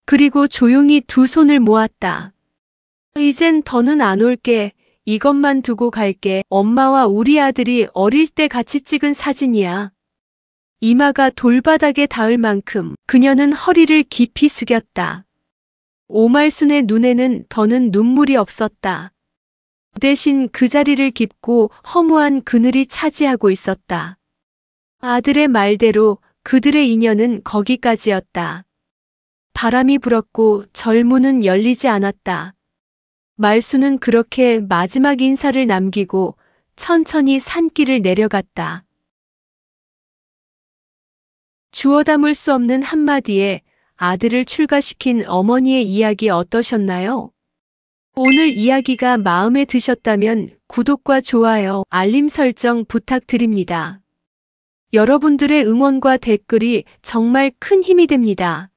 S1: 그리고 조용히 두 손을 모았다. 이젠 더는 안 올게. 이것만 두고 갈게. 엄마와 우리 아들이 어릴 때 같이 찍은 사진이야. 이마가 돌바닥에 닿을 만큼 그녀는 허리를 깊이 숙였다. 오말순의 눈에는 더는 눈물이 없었다. 대신 그 자리를 깊고 허무한 그늘이 차지하고 있었다. 아들의 말대로 그들의 인연은 거기까지였다. 바람이 불었고 절문은 열리지 않았다. 말순은 그렇게 마지막 인사를 남기고 천천히 산길을 내려갔다. 주워 담을 수 없는 한마디에 아들을 출가시킨 어머니의 이야기 어떠셨나요? 오늘 이야기가 마음에 드셨다면 구독과 좋아요, 알림 설정 부탁드립니다. 여러분들의 응원과 댓글이 정말 큰 힘이 됩니다.